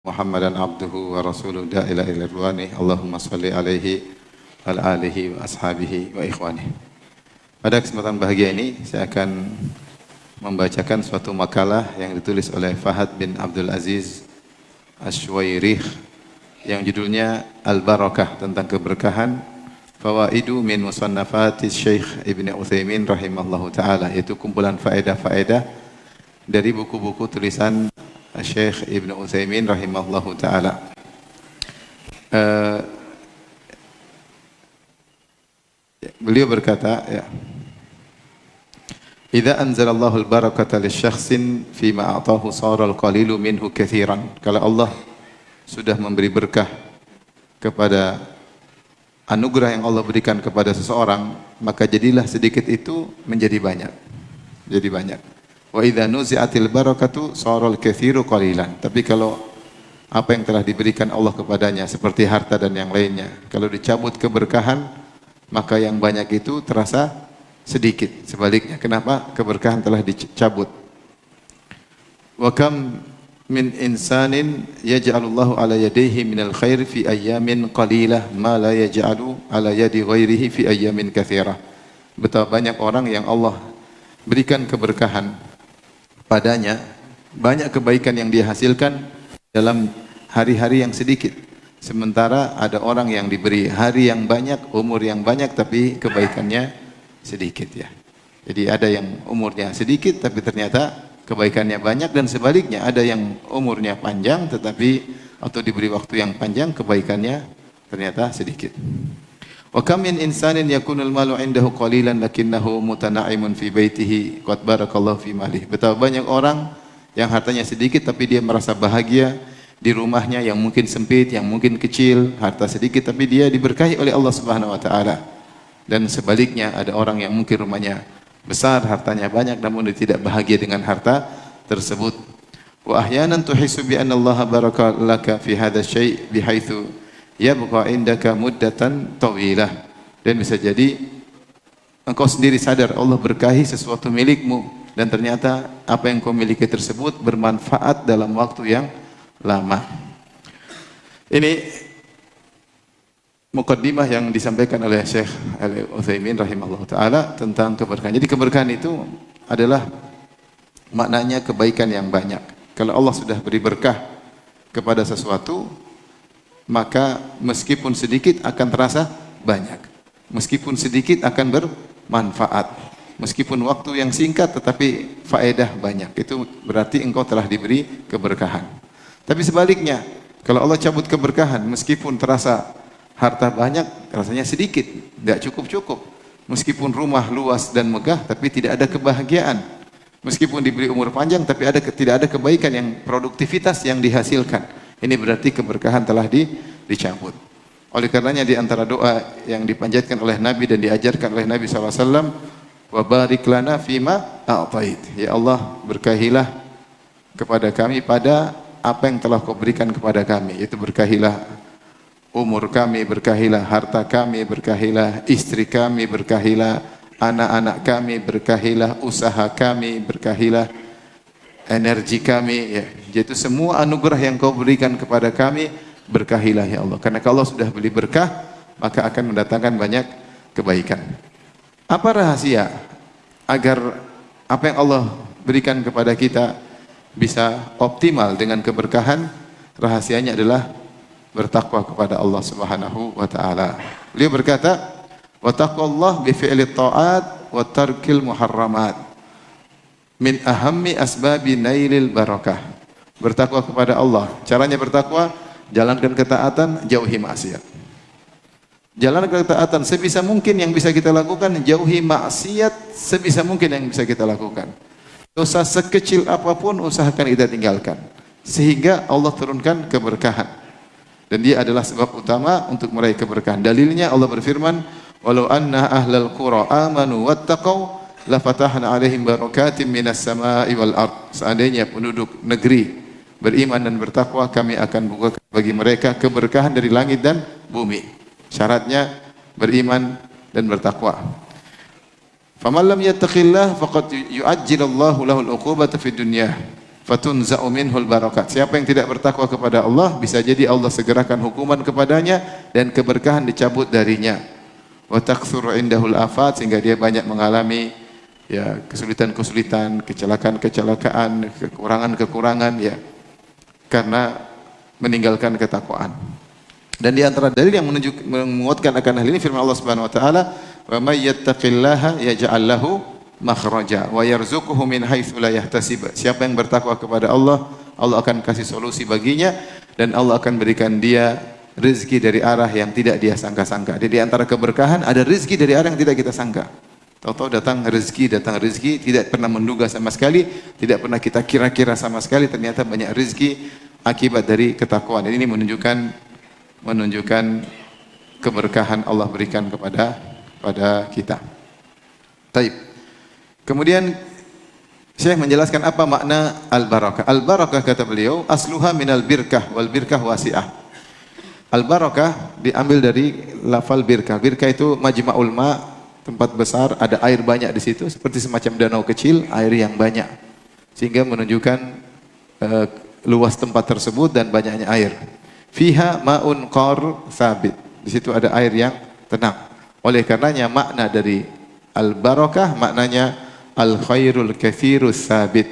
Muhammadan abduhu wa rasuluhu da'ila ila ridwani. Allahumma salli alaihi wa ala alihi wa ashabihi wa ikhwani. Pada kesempatan bahagia ini saya akan membacakan suatu makalah yang ditulis oleh Fahad bin Abdul Aziz Ash-Shwairikh yang judulnya Al-Barakah, tentang keberkahan. Fawaidu min musannafati Syekh Ibn Utsaimin rahimahullahu ta'ala, yaitu kumpulan faedah-faedah dari buku-buku tulisan Syekh Ibn Utsaimin rahimahullahu ta'ala. Beliau berkata, Idza anzalallahu al-barakata lisyakhsin fima a'tahu sara al-qalilu minhu katsiran. Kalau Allah sudah memberi berkah kepada anugerah yang Allah berikan kepada seseorang, maka jadilah sedikit itu menjadi banyak. Jadi banyak. Wa idza nuzi'atil barakatu saral katsiru qalilan. Tapi kalau apa yang telah diberikan Allah kepadanya seperti harta dan yang lainnya, kalau dicabut keberkahan, maka yang banyak itu terasa sedikit. Sebaliknya, kenapa? Keberkahan telah dicabut. Wa kam min insanin yaj'alullahu ala yadayhi minal khair fi ayyamin qalilah ma la yaj'alu ala yadi ghairihi fi ayyamin katsirah. Betapa banyak orang yang Allah berikan keberkahan padanya, banyak kebaikan yang dia hasilkan dalam hari-hari yang sedikit. Sementara ada orang yang diberi hari yang banyak, umur yang banyak, tapi kebaikannya sedikit ya. Jadi ada yang umurnya sedikit tapi ternyata kebaikannya banyak, dan sebaliknya ada yang umurnya panjang tetapi atau diberi waktu yang panjang, kebaikannya ternyata sedikit. Wa kam min insanin yakunul malu indahu qalilan lakinnahu mutana'imun fi baitihi qad barakallahu fi malih. Betapa banyak orang yang hartanya sedikit tapi dia merasa bahagia di rumahnya yang mungkin sempit, yang mungkin kecil, harta sedikit tapi dia diberkahi oleh Allah Subhanahu wa taala. Dan sebaliknya ada orang yang mungkin rumahnya besar, hartanya banyak, namun dia tidak bahagia dengan harta tersebut. Wa ahyanan tuhissu bi anna Allah baraka laka fi hadha syai' bihaitsu yabqa indaka muddatan tawilah. Dan bisa jadi engkau sendiri sadar Allah berkahi sesuatu milikmu, dan ternyata apa yang kau miliki tersebut bermanfaat dalam waktu yang lama. Ini muqaddimah yang disampaikan oleh Syekh Al-Utsaimin rahimahullah ta'ala tentang keberkahan. Jadi keberkahan itu adalah maknanya kebaikan yang banyak. Kalau Allah sudah beri berkah kepada sesuatu, maka meskipun sedikit akan terasa banyak. Meskipun sedikit akan bermanfaat. Meskipun waktu yang singkat tetapi faedah banyak. Itu berarti engkau telah diberi keberkahan. Tapi sebaliknya, kalau Allah cabut keberkahan, meskipun terasa harta banyak, rasanya sedikit, tidak cukup-cukup. Meskipun rumah luas dan megah, tapi tidak ada kebahagiaan. Meskipun diberi umur panjang, tapi tidak ada kebaikan, yang produktivitas yang dihasilkan. Ini berarti keberkahan telah dicabut. Oleh karenanya di antara doa yang dipanjatkan oleh Nabi dan diajarkan oleh Nabi SAW, wa barik lana fima a'tait. Ya Allah, berkahilah kepada kami pada apa yang telah kau berikan kepada kami. Itu berkahilah umur kami, berkahilah harta kami, berkahilah istri kami, berkahilah anak-anak kami, berkahilah usaha kami, berkahilah energi kami ya. Yaitu semua anugerah yang kau berikan kepada kami, berkahilah ya Allah. Karena kalau sudah beri berkah, maka akan mendatangkan banyak kebaikan. Apa rahasia agar apa yang Allah berikan kepada kita bisa optimal dengan keberkahan? Rahasianya adalah bertakwa kepada Allah Subhanahu wa taala. Beliau berkata, "Wa taqwallah bi fi'li ta'at wa tarkil muharramat min ahammi asbabi nailil barakah." Bertakwa kepada Allah. Caranya bertakwa, jalankan ketaatan, jauhi maksiat. Jalankan ketaatan sebisa mungkin yang bisa kita lakukan, jauhi maksiat sebisa mungkin yang bisa kita lakukan. Dosa sekecil apapun usahakan kita tinggalkan, sehingga Allah turunkan keberkahan. Dan dia adalah sebab utama untuk meraih keberkahan. Dalilnya Allah berfirman, "Walau anna ahlal qura amanu wattaqau la fatahna 'alaihim barakatim minas sama'i wal ard." Seandainya penduduk negeri beriman dan bertakwa, kami akan buka bagi mereka keberkahan dari langit dan bumi. Syaratnya beriman dan bertakwa. Faman lam yattaqillah faqad yu'ajjilallahu lahu al-uqubata fid dunya fatunza'u minhul barakat. Siapa yang tidak bertakwa kepada Allah, bisa jadi Allah segerakan hukuman kepadanya dan keberkahan dicabut darinya. Wa taktsuru indahul afat, sehingga dia banyak mengalami ya kesulitan-kesulitan, kecelakaan-kecelakaan, kekurangan-kekurangan ya karena meninggalkan ketakwaan. Dan di antara dalil yang menguatkan akan hal ini firman Allah Subhanahu wa taala, "Wa may yattaqillaha yaj'al lahu makhraja wa yarzuquhu min haitsu la yahtasib." Siapa yang bertakwa kepada Allah, Allah akan kasih solusi baginya dan Allah akan berikan dia rezeki dari arah yang tidak dia sangka-sangka. Jadi di antara keberkahan ada rezeki dari arah yang tidak kita sangka. Tahu-tahu datang rezeki, tidak pernah menduga sama sekali, tidak pernah kita kira-kira sama sekali, ternyata banyak rezeki akibat dari ketakwaan. Ini menunjukkan keberkahan Allah berikan kepada kita. Taib. Kemudian Syekh menjelaskan apa makna al-barakah. Al-barakah kata beliau, asluha minal birkah wal birkah wasi'ah. Al-barakah diambil dari lafal birkah. Birkah itu majma'ul ma', tempat besar, ada air banyak di situ, seperti semacam danau kecil, air yang banyak. Sehingga menunjukkan luas tempat tersebut dan banyaknya air. Fiha ma'un qar sabit. Di situ ada air yang tenang. Oleh karenanya makna dari al-barakah maknanya al-khairul katsirus sabit,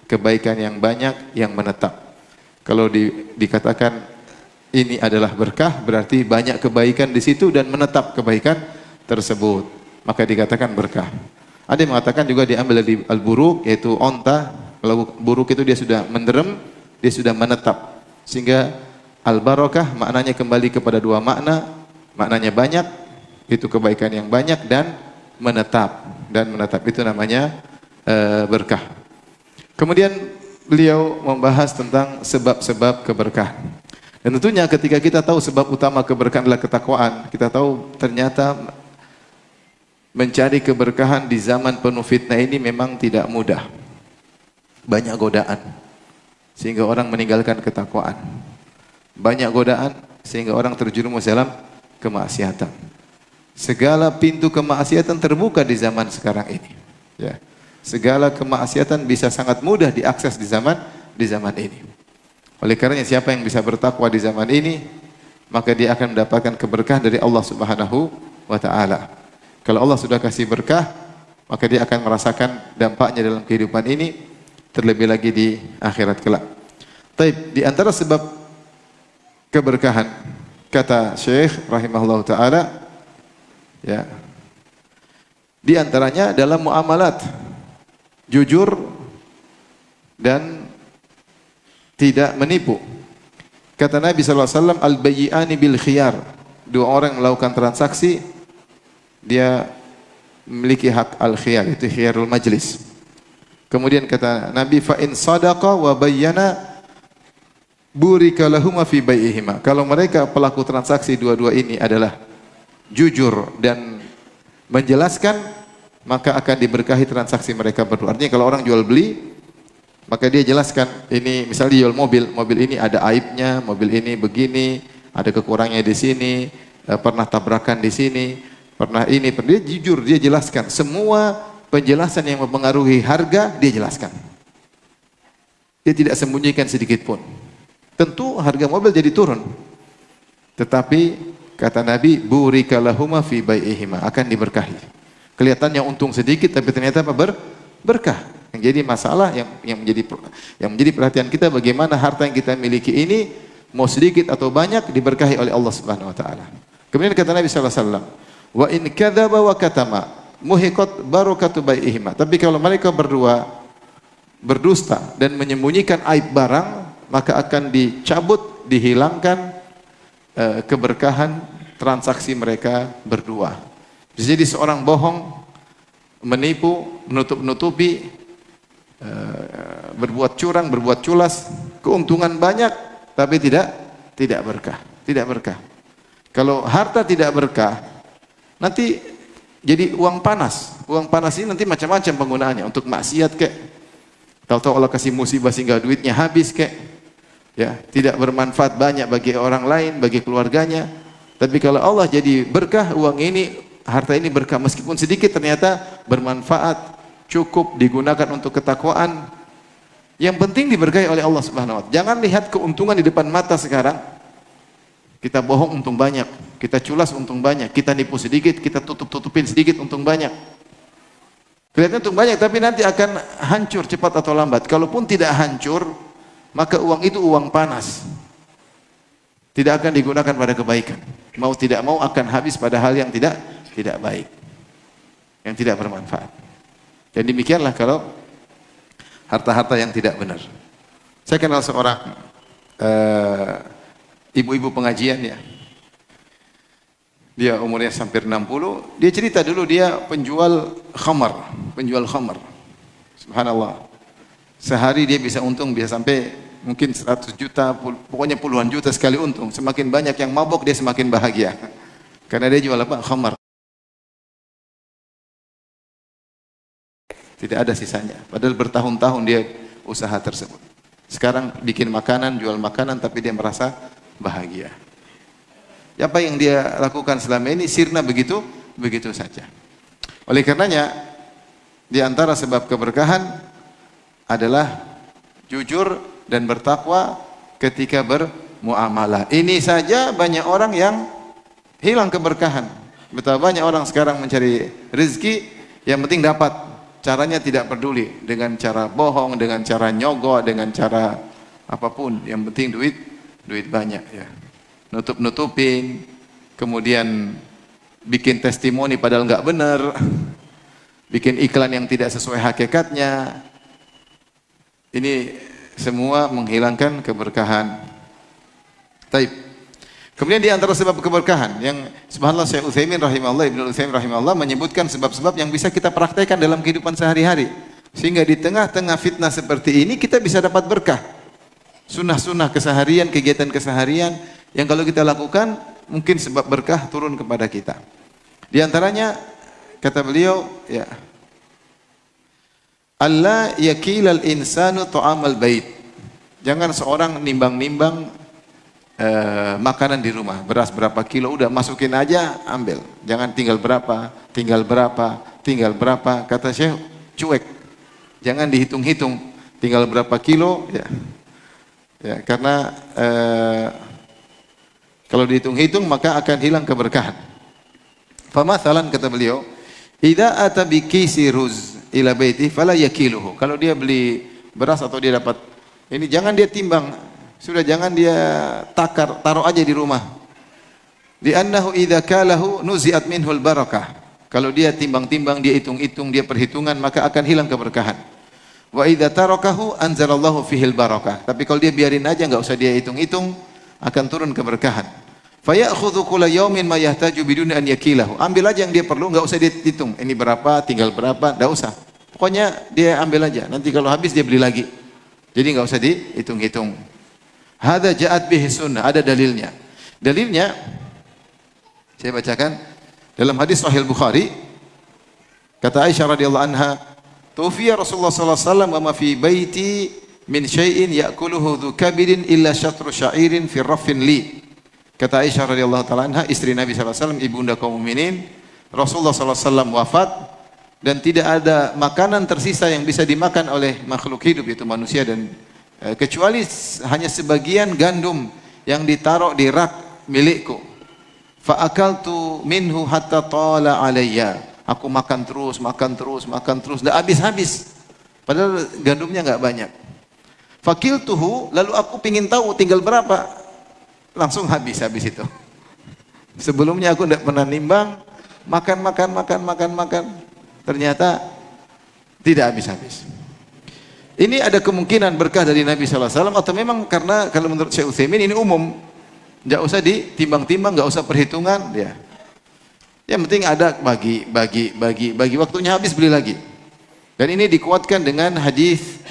kebaikan yang banyak yang menetap. Kalau dikatakan ini adalah berkah, berarti banyak kebaikan di situ dan menetap kebaikan tersebut, maka dikatakan berkah. Ada yang mengatakan juga diambil dari al-buruk, yaitu onta. Kalau buruk itu dia sudah menderem, dia sudah menetap. Sehingga al-barakah maknanya kembali kepada dua makna. Maknanya banyak, itu kebaikan yang banyak, dan menetap. Dan menetap itu namanya berkah. Kemudian beliau membahas tentang sebab-sebab keberkahan. Dan tentunya ketika kita tahu sebab utama keberkahan adalah ketakwaan, kita tahu ternyata mencari keberkahan di zaman penuh fitnah ini memang tidak mudah. Banyak godaan sehingga orang meninggalkan ketakwaan. Banyak godaan sehingga orang terjerumus dalam kemaksiatan. Segala pintu kemaksiatan terbuka di zaman sekarang ini. Ya. Segala kemaksiatan bisa sangat mudah diakses di zaman ini. Oleh karenanya siapa yang bisa bertakwa di zaman ini, maka dia akan mendapatkan keberkahan dari Allah Subhanahu wa taala. Kalau Allah sudah kasih berkah, maka dia akan merasakan dampaknya dalam kehidupan ini, terlebih lagi di akhirat kelak. Taib, di antara sebab keberkahan, kata Syekh rahimahullah taala, ya, di antaranya dalam muamalat, jujur dan tidak menipu. Kata Nabi SAW, al-bayyi'ani bil khiyar. Dua orang melakukan transaksi, dia memiliki hak al-khiyar, itu khiyarul majlis. Kemudian kata Nabi, fa in sadaqa wa bayyana burika lahuma fi bai'ihima. Kalau mereka pelaku transaksi dua-dua ini adalah jujur dan menjelaskan, maka akan diberkahi transaksi mereka berdua. Artinya kalau orang jual beli, maka dia jelaskan, ini misalnya dia jual mobil ini ada aibnya, mobil ini begini, ada kekurangannya di sini, pernah tabrakan di sini, dia jujur, dia jelaskan. Semua penjelasan yang mempengaruhi harga, dia jelaskan. Dia tidak sembunyikan sedikit pun. Tentu harga mobil jadi turun. Tetapi kata Nabi, burika lahuma fi bai'ihima, akan diberkahi. Kelihatannya untung sedikit, tapi ternyata apa? Berkah. Yang jadi masalah, yang menjadi perhatian kita, bagaimana harta yang kita miliki ini, mau sedikit atau banyak, diberkahi oleh Allah Subhanahu wa taala. Kemudian kata Nabi sallallahu alaihi wasallam, wa in kadzaba wa katama muhiqat barakatu bai'ihima. Tapi kalau mereka berdua berdusta dan menyembunyikan aib barang, maka akan dicabut, dihilangkan keberkahan transaksi mereka berdua. Bisa jadi seorang bohong, menipu, menutup-nutupi, berbuat curang, berbuat culas, keuntungan banyak, tapi tidak berkah. Kalau harta tidak berkah, nanti jadi uang panas. Uang panas ini nanti macam-macam penggunaannya, untuk maksiat kek. Tahu-tahu Allah kasih musibah sehingga duitnya habis kek. Ya, tidak bermanfaat banyak bagi orang lain, bagi keluarganya. Tapi kalau Allah jadi berkah, uang ini, harta ini berkah, meskipun sedikit ternyata bermanfaat, cukup digunakan untuk ketakwaan, Yang penting diberkahi oleh Allah Subhanahu wa taala. Jangan lihat keuntungan di depan mata sekarang. Kita bohong untung banyak, kita culas untung banyak, kita nipu sedikit, kita tutupin sedikit untung banyak. Kelihatannya untung banyak tapi nanti akan hancur cepat atau lambat. Kalaupun tidak hancur, maka uang itu uang panas. Tidak akan digunakan pada kebaikan. Mau tidak mau akan habis pada hal yang tidak baik. Yang tidak bermanfaat. Dan demikianlah kalau harta-harta yang tidak benar. Saya kenal seorang ibu-ibu pengajian ya. Dia umurnya hampir 60, dia cerita dulu dia penjual khamar. Subhanallah. Sehari dia bisa untung bisa sampai mungkin 100 juta, pokoknya puluhan juta sekali untung. Semakin banyak yang mabok dia semakin bahagia. Karena dia jual apa? Khamar. Tidak ada sisanya. Padahal bertahun-tahun dia usaha tersebut. Sekarang bikin makanan, jual makanan, tapi dia merasa bahagia. Apa yang dia lakukan selama ini sirna begitu saja. Oleh karenanya, di antara sebab keberkahan adalah jujur dan bertakwa ketika bermuamalah. Ini saja banyak orang yang hilang keberkahan. Betapa banyak orang sekarang mencari rezeki, yang penting dapat. Caranya tidak peduli, dengan cara bohong, dengan cara nyogok, dengan cara apapun. Yang penting duit banyak ya. Nutup-nutupin, kemudian bikin testimoni padahal nggak benar, bikin iklan yang tidak sesuai hakikatnya. Ini semua menghilangkan keberkahan. Taib. Kemudian di antara sebab keberkahan yang subhanallah Syekh Utsaimin rahimahullah, Ibnu Utsaimin rahimahullah menyebutkan sebab-sebab yang bisa kita praktekkan dalam kehidupan sehari-hari. Sehingga di tengah-tengah fitnah seperti ini kita bisa dapat berkah. Sunnah-sunnah keseharian, kegiatan keseharian yang kalau kita lakukan mungkin sebab berkah turun kepada kita. Di antaranya kata beliau ya, Allah yakilal insanu ta'amal bait. Jangan seorang nimbang-nimbang makanan di rumah, beras berapa kilo, udah masukin aja, ambil. Jangan tinggal berapa. Kata Syekh, cuek. Jangan dihitung-hitung, tinggal berapa kilo, ya. Ya, karena kalau dihitung-hitung maka akan hilang keberkahan. Famathalan kata beliau, idza ata bi kisi ruz ila baiti fala yakiluhu. Kalau dia beli beras atau dia dapat ini, jangan dia timbang. Sudah, jangan dia takar, taruh aja di rumah. Li'annahu idza kalahu nuzi'at minhul barakah. Kalau dia timbang-timbang, dia hitung-hitung, dia perhitungan, maka akan hilang keberkahan. Wa idza tarakahu anzalallahu fihil barakah. Tapi kalau dia biarin aja, enggak usah dia hitung-hitung, akan turun keberkahan. Fayakhudhu kulla yaumin ma yahtaju bidun an yakilahu. Ambil aja yang dia perlu, enggak usah dia hitung. Ini berapa, tinggal berapa, enggak usah. Pokoknya dia ambil aja. Nanti kalau habis dia beli lagi. Jadi enggak usah dihitung-hitung. Hadza ja'at bihi sunnah, ada dalilnya. Dalilnya saya bacakan dalam hadis Sahih Bukhari. Kata Aisyah radhiyallahu anha, "Tufiya Rasulullah sallallahu alaihi wasallam wa ma fi baiti min syai'in ya'kuluhu dzu kabidin illa syatru sya'irin fi raffin li." Kata Aisyah radhiyallahu taala anha, istri Nabi sallallahu alaihi wasallam, ibunda kaum mukminin, Rasulullah sallallahu alaihi wasallam wafat dan tidak ada makanan tersisa yang bisa dimakan oleh makhluk hidup, yaitu manusia, dan kecuali hanya sebagian gandum yang ditaruh di rak milikku. Fa akaltu minhu hatta tala alayya. Aku makan terus, enggak habis-habis. Padahal gandumnya enggak banyak. Fakiltuhu, lalu aku pingin tahu tinggal berapa. Langsung habis itu. Sebelumnya aku enggak pernah nimbang, makan. Ternyata tidak habis-habis. Ini ada kemungkinan berkah dari Nabi sallallahu alaihi wasallam, atau memang karena kalau menurut Syekh Utsaimin ini umum. Enggak usah ditimbang-timbang, enggak usah perhitungan, ya. Yang penting ada bagi, waktunya habis beli lagi. Dan ini dikuatkan dengan hadis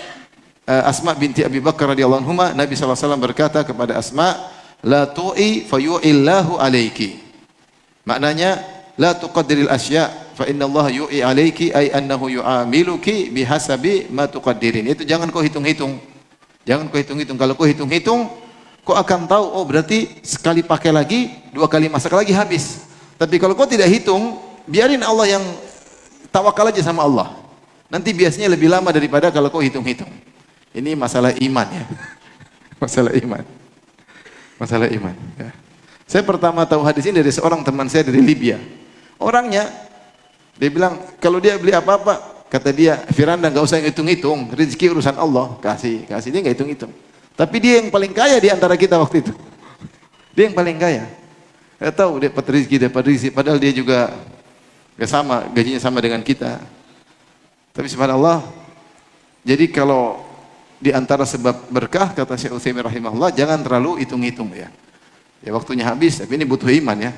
Asma binti Abi Bakar radhiyallahu anha. Nabi sallallahu alaihi wasallam berkata kepada Asma, "La tu'i fayu'illahu alayki." Maknanya, la tuqaddiril asya' fa inna Allah yu'i alayki, ay annahu yu'amiluki bihasabi ma tuqaddirin. Itu jangan kau hitung-hitung. Kalau kau hitung-hitung, kau akan tahu, oh berarti sekali pakai lagi, 2 kali masak lagi habis. Tapi kalau kau tidak hitung, biarin Allah yang tawakal aja sama Allah. Nanti biasanya lebih lama daripada kalau kau hitung-hitung. Ini masalah iman ya. Masalah iman. Masalah iman. Ya. Saya pertama tahu hadis ini dari seorang teman saya dari Libya. Orangnya, dia bilang kalau dia beli apa-apa, kata dia, Firanda nggak usah hitung-hitung, rezeki urusan Allah, kasih dia nggak hitung-hitung. Tapi dia yang paling kaya di antara kita waktu itu. Dia yang paling kaya. Saya tahu dia dapat rezeki, padahal dia juga nggak sama, gajinya sama dengan kita. Tapi subhanallah, jadi kalau di antara sebab berkah, kata Syekh Utsaimin rahimahullah, jangan terlalu hitung-hitung ya. Ya waktunya habis, tapi ini butuh iman ya.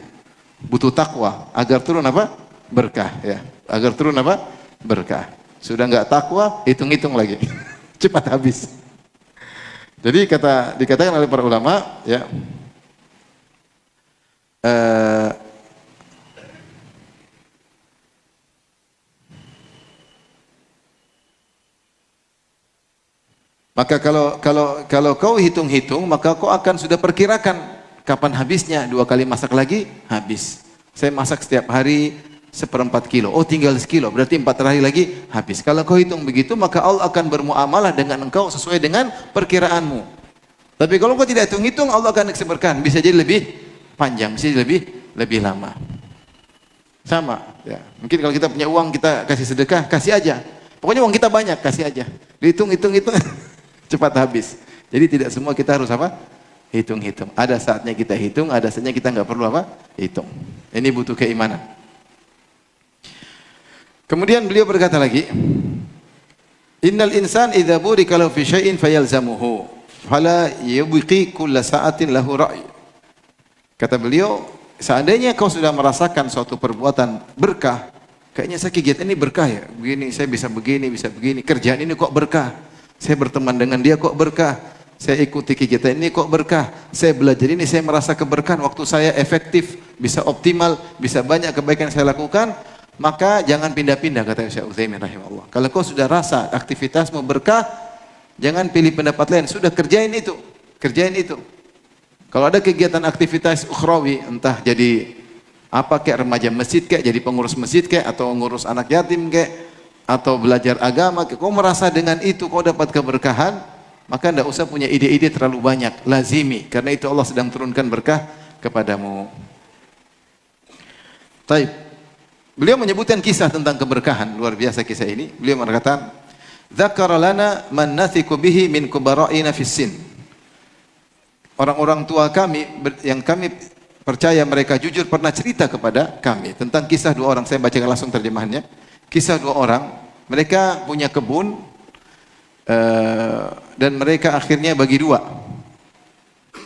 Butuh takwa agar turun apa? Berkah ya. Agar turun apa? Berkah. Sudah enggak takwa, hitung-hitung lagi. Cepat habis. Jadi dikatakan oleh para ulama ya. Maka kalau kau hitung-hitung, maka kau akan sudah perkirakan kapan habisnya. 2 kali masak lagi, habis. Saya masak setiap hari 1/4 kilo. Oh tinggal sekilo, berarti 4 hari lagi habis. Kalau kau hitung begitu, maka Allah akan bermuamalah dengan engkau sesuai dengan perkiraanmu. Tapi kalau kau tidak hitung-hitung, Allah akan kasih berkah. Bisa jadi lebih panjang, bisa jadi lebih lama. Sama. Ya. Mungkin kalau kita punya uang, kita kasih sedekah, kasih aja. Pokoknya uang kita banyak, kasih aja. Dihitung, cepat habis. Jadi tidak semua kita harus apa? Hitung-hitung. Ada saatnya kita hitung, ada saatnya kita nggak perlu apa? Hitung. Ini butuh keimanan. Kemudian beliau berkata lagi, Innal insan idza burika lahu fi syai'in fayalzamuhu fala yubqi kulla sa'atin lahu ra'i. Kata beliau, seandainya kau sudah merasakan suatu perbuatan berkah, kayaknya saya kegiatan ini berkah ya. Begini, saya bisa begini, kerjaan ini kok berkah. Saya berteman dengan dia kok berkah. Saya ikuti kegiatan ini kok berkah. Saya belajar ini, saya merasa keberkahan. Waktu saya efektif, bisa optimal, bisa banyak kebaikan yang saya lakukan. Maka jangan pindah-pindah, kata Syekh Utsaimin rahimahullah. Kalau kau sudah rasa aktivitasmu berkah, jangan pilih pendapat lain. Sudah kerjain itu. Kalau ada kegiatan aktivitas ukhrawi, entah jadi apa kayak remaja masjid kayak, jadi pengurus masjid kayak, atau ngurus anak yatim kayak, atau belajar agama, kau merasa dengan itu kau dapat keberkahan, maka tidak usah punya ide-ide terlalu banyak, lazimi, karena itu Allah sedang turunkan berkah kepadamu. Taib. Beliau menyebutkan kisah tentang keberkahan, luar biasa kisah ini. Beliau mengatakan, "Dzakara lana man nathiqu bihi min kubara'ina fis sin." Orang-orang tua kami yang kami percaya mereka jujur pernah cerita kepada kami tentang kisah 2 orang. Saya bacakan langsung terjemahannya. Kisah 2 orang, mereka punya kebun dan mereka akhirnya bagi 2.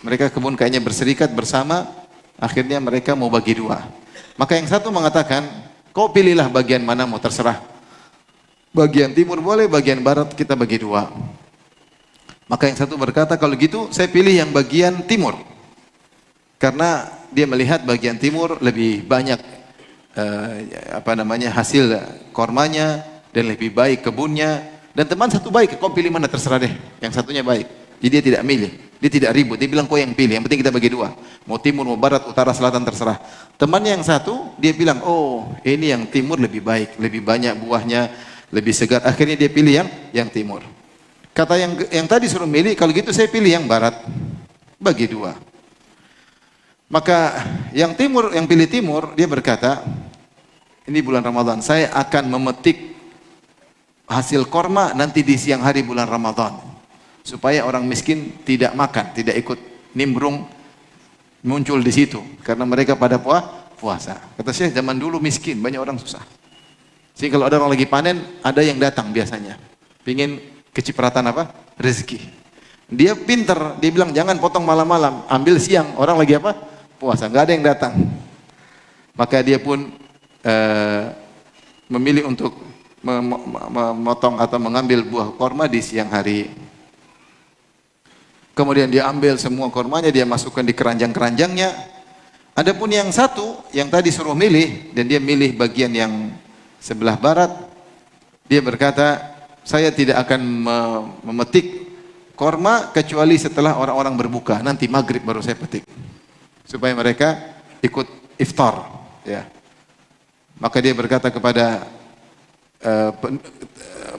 Mereka kebun kayaknya berserikat bersama, akhirnya mereka mau bagi 2. Maka yang satu mengatakan, kau pilihlah bagian mana mau terserah. Bagian timur boleh, bagian barat kita bagi 2. Maka yang satu berkata, kalau gitu saya pilih yang bagian timur. Karena dia melihat bagian timur lebih banyak hasil kormanya dan lebih baik kebunnya. Dan teman satu baik, kau pilih mana terserah deh. Yang satunya baik. Jadi dia tidak milih, dia tidak ribut. Dia bilang kau yang pilih. Yang penting kita bagi 2. Mau timur, mau barat, utara, selatan terserah. Temannya yang satu dia bilang, oh ini yang timur lebih baik, lebih banyak buahnya, lebih segar. Akhirnya dia pilih yang timur. Kata yang tadi suruh milih, kalau gitu saya pilih yang barat. Bagi 2. Maka yang timur, yang pilih timur, dia berkata, ini bulan Ramadan, saya akan memetik hasil korma nanti di siang hari bulan Ramadan. Supaya orang miskin tidak makan, tidak ikut nimbrung muncul di situ. Karena mereka pada puasa. Kata saya, zaman dulu miskin, banyak orang susah. Jadi kalau ada orang lagi panen, ada yang datang biasanya. Pingin kecipratan apa? Rezeki. Dia pinter, dia bilang jangan potong malam-malam, ambil siang, orang lagi apa? Puasa, nggak ada yang datang. Maka dia pun memilih untuk memotong atau mengambil buah korma di siang hari. Kemudian dia ambil semua kormanya, dia masukkan di keranjang-keranjangnya. Adapun yang satu, yang tadi suruh milih, dan dia milih bagian yang sebelah barat, dia berkata, saya tidak akan memetik korma kecuali setelah orang-orang berbuka. Nanti maghrib baru saya petik. Supaya mereka ikut iftar. Ya. Maka dia berkata kepada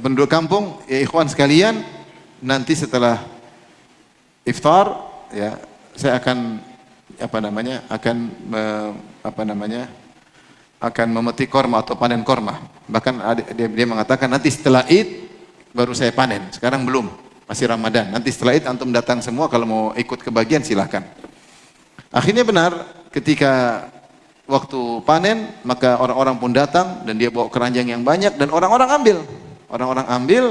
penduduk kampung, ya ikhwan sekalian, nanti setelah iftar ya saya akan akan memetik korma atau panen korma. Bahkan dia mengatakan nanti setelah Id baru saya panen. Sekarang belum, masih Ramadan. Nanti setelah Id antum datang semua, kalau mau ikut kebagian silahkan. Akhirnya benar, ketika waktu panen maka orang-orang pun datang dan dia bawa keranjang yang banyak dan orang-orang ambil. Orang-orang ambil,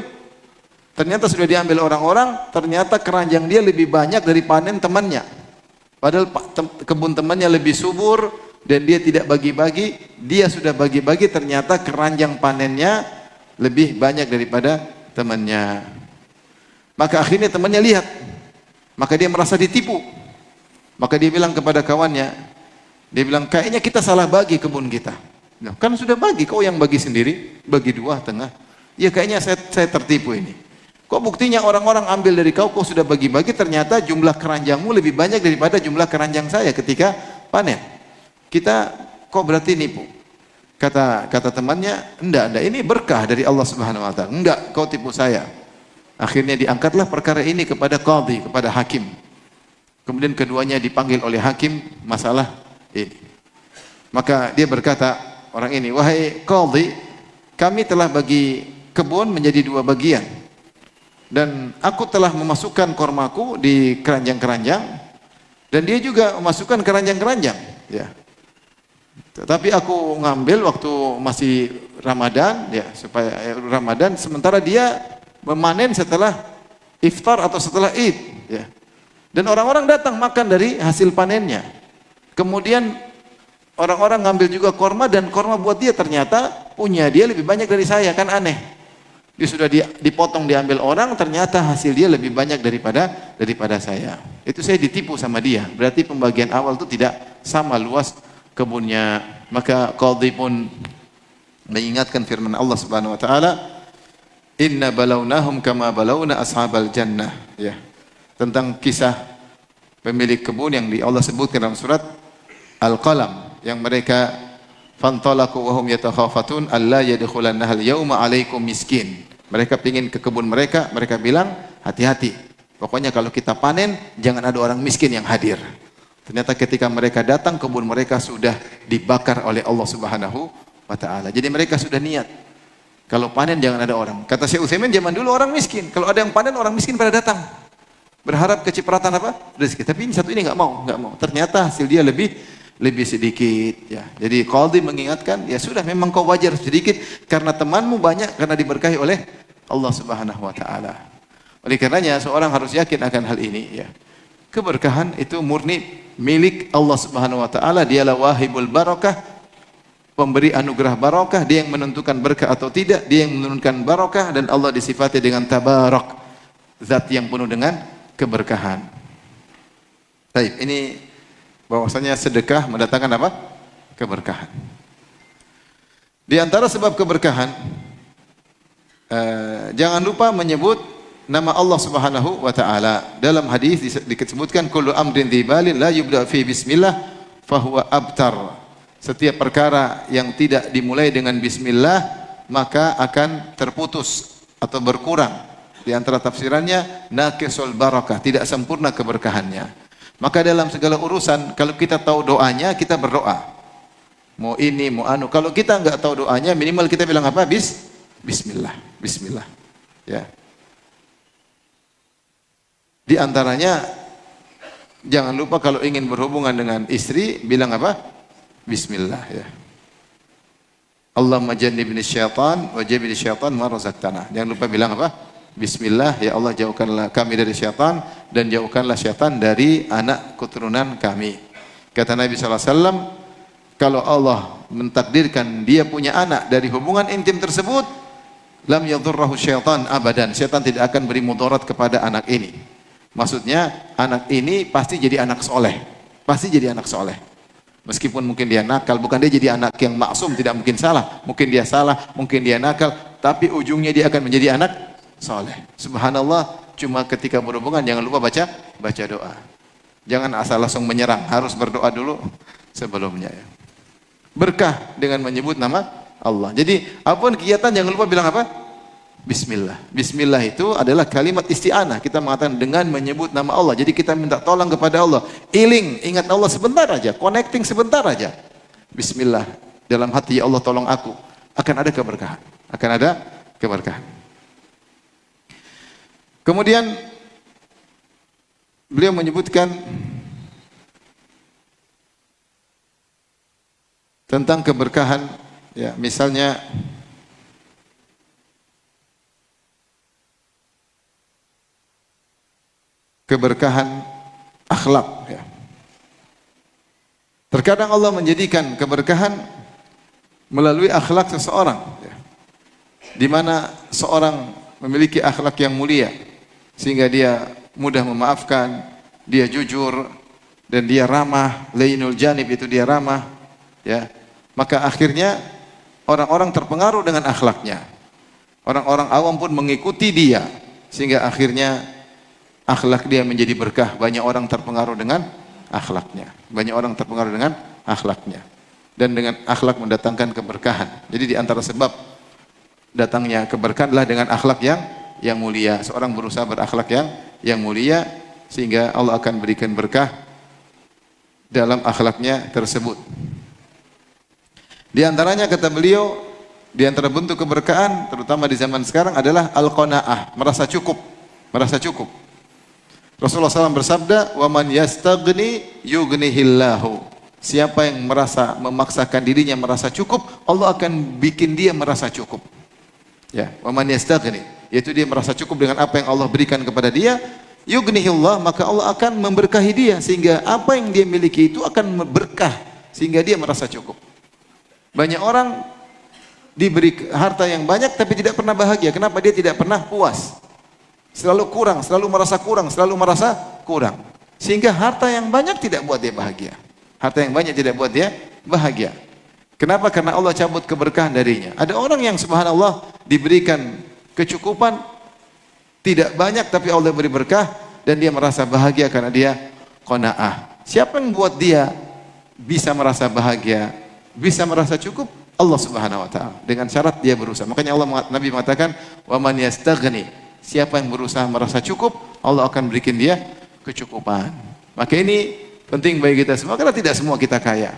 ternyata sudah diambil orang-orang, ternyata keranjang dia lebih banyak dari panen temannya. Padahal kebun temannya lebih subur dan dia tidak bagi-bagi, dia sudah bagi-bagi, ternyata keranjang panennya lebih banyak daripada temannya. Maka akhirnya temannya lihat, maka dia merasa ditipu. Maka dia bilang kepada kawannya, dia bilang, kayaknya kita salah bagi kebun kita. Nah, kan sudah bagi, kau yang bagi sendiri, bagi dua tengah. Ya kayaknya saya tertipu ini. Kok buktinya orang-orang ambil dari kau sudah bagi-bagi, ternyata jumlah keranjangmu lebih banyak daripada jumlah keranjang saya ketika panen. Kok berarti nipu? Kata temannya, enggak, ini berkah dari Allah Subhanahu wa taala. Enggak, kau tipu saya. Akhirnya diangkatlah perkara ini kepada qadhi, kepada hakim. Kemudian keduanya dipanggil oleh hakim masalah ini. Maka dia berkata, orang ini, wahai qadhi, kami telah bagi kebun menjadi dua bagian. Dan aku telah memasukkan kormaku di keranjang-keranjang dan dia juga memasukkan keranjang-keranjang, ya. Tetapi aku ngambil waktu masih Ramadan, ya, supaya Ramadan, sementara dia memanen setelah iftar atau setelah Id, ya. Dan orang-orang datang makan dari hasil panennya. Kemudian orang-orang ngambil juga korma dan korma buat dia, ternyata punya dia lebih banyak dari saya, kan aneh. Dia sudah dipotong, diambil orang, ternyata hasil dia lebih banyak daripada saya. Itu saya ditipu sama dia. Berarti pembagian awal itu tidak sama luas kebunnya. Maka qadhi pun mengingatkan firman Allah Subhanahu wa taala, "Inna balawnahum kama balawna ashabal jannah." Ya. Tentang kisah pemilik kebun yang Allah sebutkan dalam surat Al-Qalam, yang mereka fantalaqu wa hum yatakhafatun alla yadkhulannaha al-yawma 'alaikum miskin. Mereka ingin ke kebun mereka bilang, hati-hati. Pokoknya kalau kita panen, jangan ada orang miskin yang hadir. Ternyata ketika mereka datang, kebun mereka sudah dibakar oleh Allah Subhanahu wa taala. Jadi mereka sudah niat, kalau panen jangan ada orang. Kata Syekh Utsaimin, zaman dulu orang miskin, kalau ada yang panen orang miskin pada datang. Berharap kecipratan apa? Rezeki. Tapi ini satu ini enggak mau. Ternyata hasil dia lebih sedikit, ya. Jadi qadhi mengingatkan, ya sudah, memang kau wajar sedikit karena temanmu banyak, karena diberkahi oleh Allah Subhanahu wa taala. Oleh karenanya seorang harus yakin akan hal ini, ya. Keberkahan itu murni milik Allah Subhanahu wa taala. Dialah wahibul barakah, pemberi anugerah barakah. Dia yang menentukan berkah atau tidak, dia yang menurunkan barakah, dan Allah disifati dengan tabarak, zat yang penuh dengan keberkahan. Baik, ini bahwasanya sedekah mendatangkan apa? Keberkahan. Di antara sebab keberkahan, jangan lupa menyebut nama Allah Subhanahu wa taala. Dalam hadis disebutkan, kullu amrin dzibalin la yubda fi bismillah fahuwa abtar. Setiap perkara yang tidak dimulai dengan bismillah maka akan terputus atau berkurang. Di antara tafsirannya naqisul barakah, tidak sempurna keberkahannya. Maka dalam segala urusan, kalau kita tahu doanya, kita berdoa. Mau ini, mau anu. Kalau kita enggak tahu doanya, minimal kita bilang apa? Bismillah. Bismillah. Ya. Di antaranya, jangan lupa kalau ingin berhubungan dengan istri, bilang apa? Bismillah, ya. Allahumma jannibni syaitan wa jannibni syaitan ma razaqtana. Jangan lupa bilang apa? Bismillah, ya Allah, jauhkanlah kami dari syaitan dan jauhkanlah syaitan dari anak keturunan kami. Kata Nabi SAW, kalau Allah mentakdirkan dia punya anak dari hubungan intim tersebut, lam yadhurrahu syaitan abadan. Syaitan tidak akan beri mudarat kepada anak ini. Maksudnya anak ini pasti jadi anak soleh. Pasti jadi anak soleh. Meskipun mungkin dia nakal, bukan dia jadi anak yang maksum, tidak mungkin salah. Mungkin dia salah, mungkin dia nakal, tapi ujungnya dia akan menjadi anak soleh. Subhanallah, cuma ketika berhubungan jangan lupa baca doa. Jangan asal langsung menyerang, harus berdoa dulu sebelumnya, ya. Berkah dengan menyebut nama Allah. Jadi apapun kegiatan jangan lupa bilang apa? Bismillah. Bismillah itu adalah kalimat isti'anah. Kita mengatakan dengan menyebut nama Allah. Jadi kita minta tolong kepada Allah. Iling, ingat Allah sebentar aja. Connecting sebentar aja. Bismillah. Dalam hati, ya Allah tolong aku. Akan ada keberkahan. Akan ada keberkahan. Kemudian beliau menyebutkan tentang keberkahan, ya, misalnya keberkahan akhlak, ya. Terkadang Allah menjadikan keberkahan melalui akhlak seseorang, ya. Di mana seorang memiliki akhlak yang mulia sehingga dia mudah memaafkan, dia jujur dan dia ramah, lainul janib itu dia ramah, ya. Maka akhirnya orang-orang terpengaruh dengan akhlaknya. Orang-orang awam pun mengikuti dia sehingga akhirnya akhlak dia menjadi berkah. Banyak orang terpengaruh dengan akhlaknya. Banyak orang terpengaruh dengan akhlaknya. Dan dengan akhlak mendatangkan keberkahan. Jadi di antara sebab datangnya keberkahan adalah dengan akhlak yang mulia. Seorang berusaha berakhlak yang mulia sehingga Allah akan berikan berkah dalam akhlaknya tersebut. Di antaranya kata beliau, di antara bentuk keberkahan terutama di zaman sekarang adalah al-qanaah, merasa cukup, merasa cukup. Rasulullah SAW bersabda, "Wa man yastaghni yughnihillahu." Siapa yang merasa memaksakan dirinya merasa cukup, Allah akan bikin dia merasa cukup. Ya, wa man yastaghni, yaitu dia merasa cukup dengan apa yang Allah berikan kepada dia, yughnihillah, maka Allah akan memberkahi dia sehingga apa yang dia miliki itu akan berkah sehingga dia merasa cukup. Banyak orang diberi harta yang banyak tapi tidak pernah bahagia. Kenapa? Dia tidak pernah puas. Selalu kurang, selalu merasa kurang, selalu merasa kurang. Sehingga harta yang banyak tidak buat dia bahagia. Harta yang banyak tidak buat dia bahagia. Kenapa? Karena Allah cabut keberkahan darinya. Ada orang yang subhanallah diberikan kecukupan tidak banyak tapi Allah beri berkah dan dia merasa bahagia karena dia qanaah. Siapa yang buat dia bisa merasa bahagia, bisa merasa cukup? Allah Subhanahu wa taala. Dengan syarat dia berusaha. Makanya Nabi mengatakan, "Wa man yastaghni." Siapa yang berusaha merasa cukup, Allah akan berikan dia kecukupan. Maka ini penting bagi kita semua karena tidak semua kita kaya.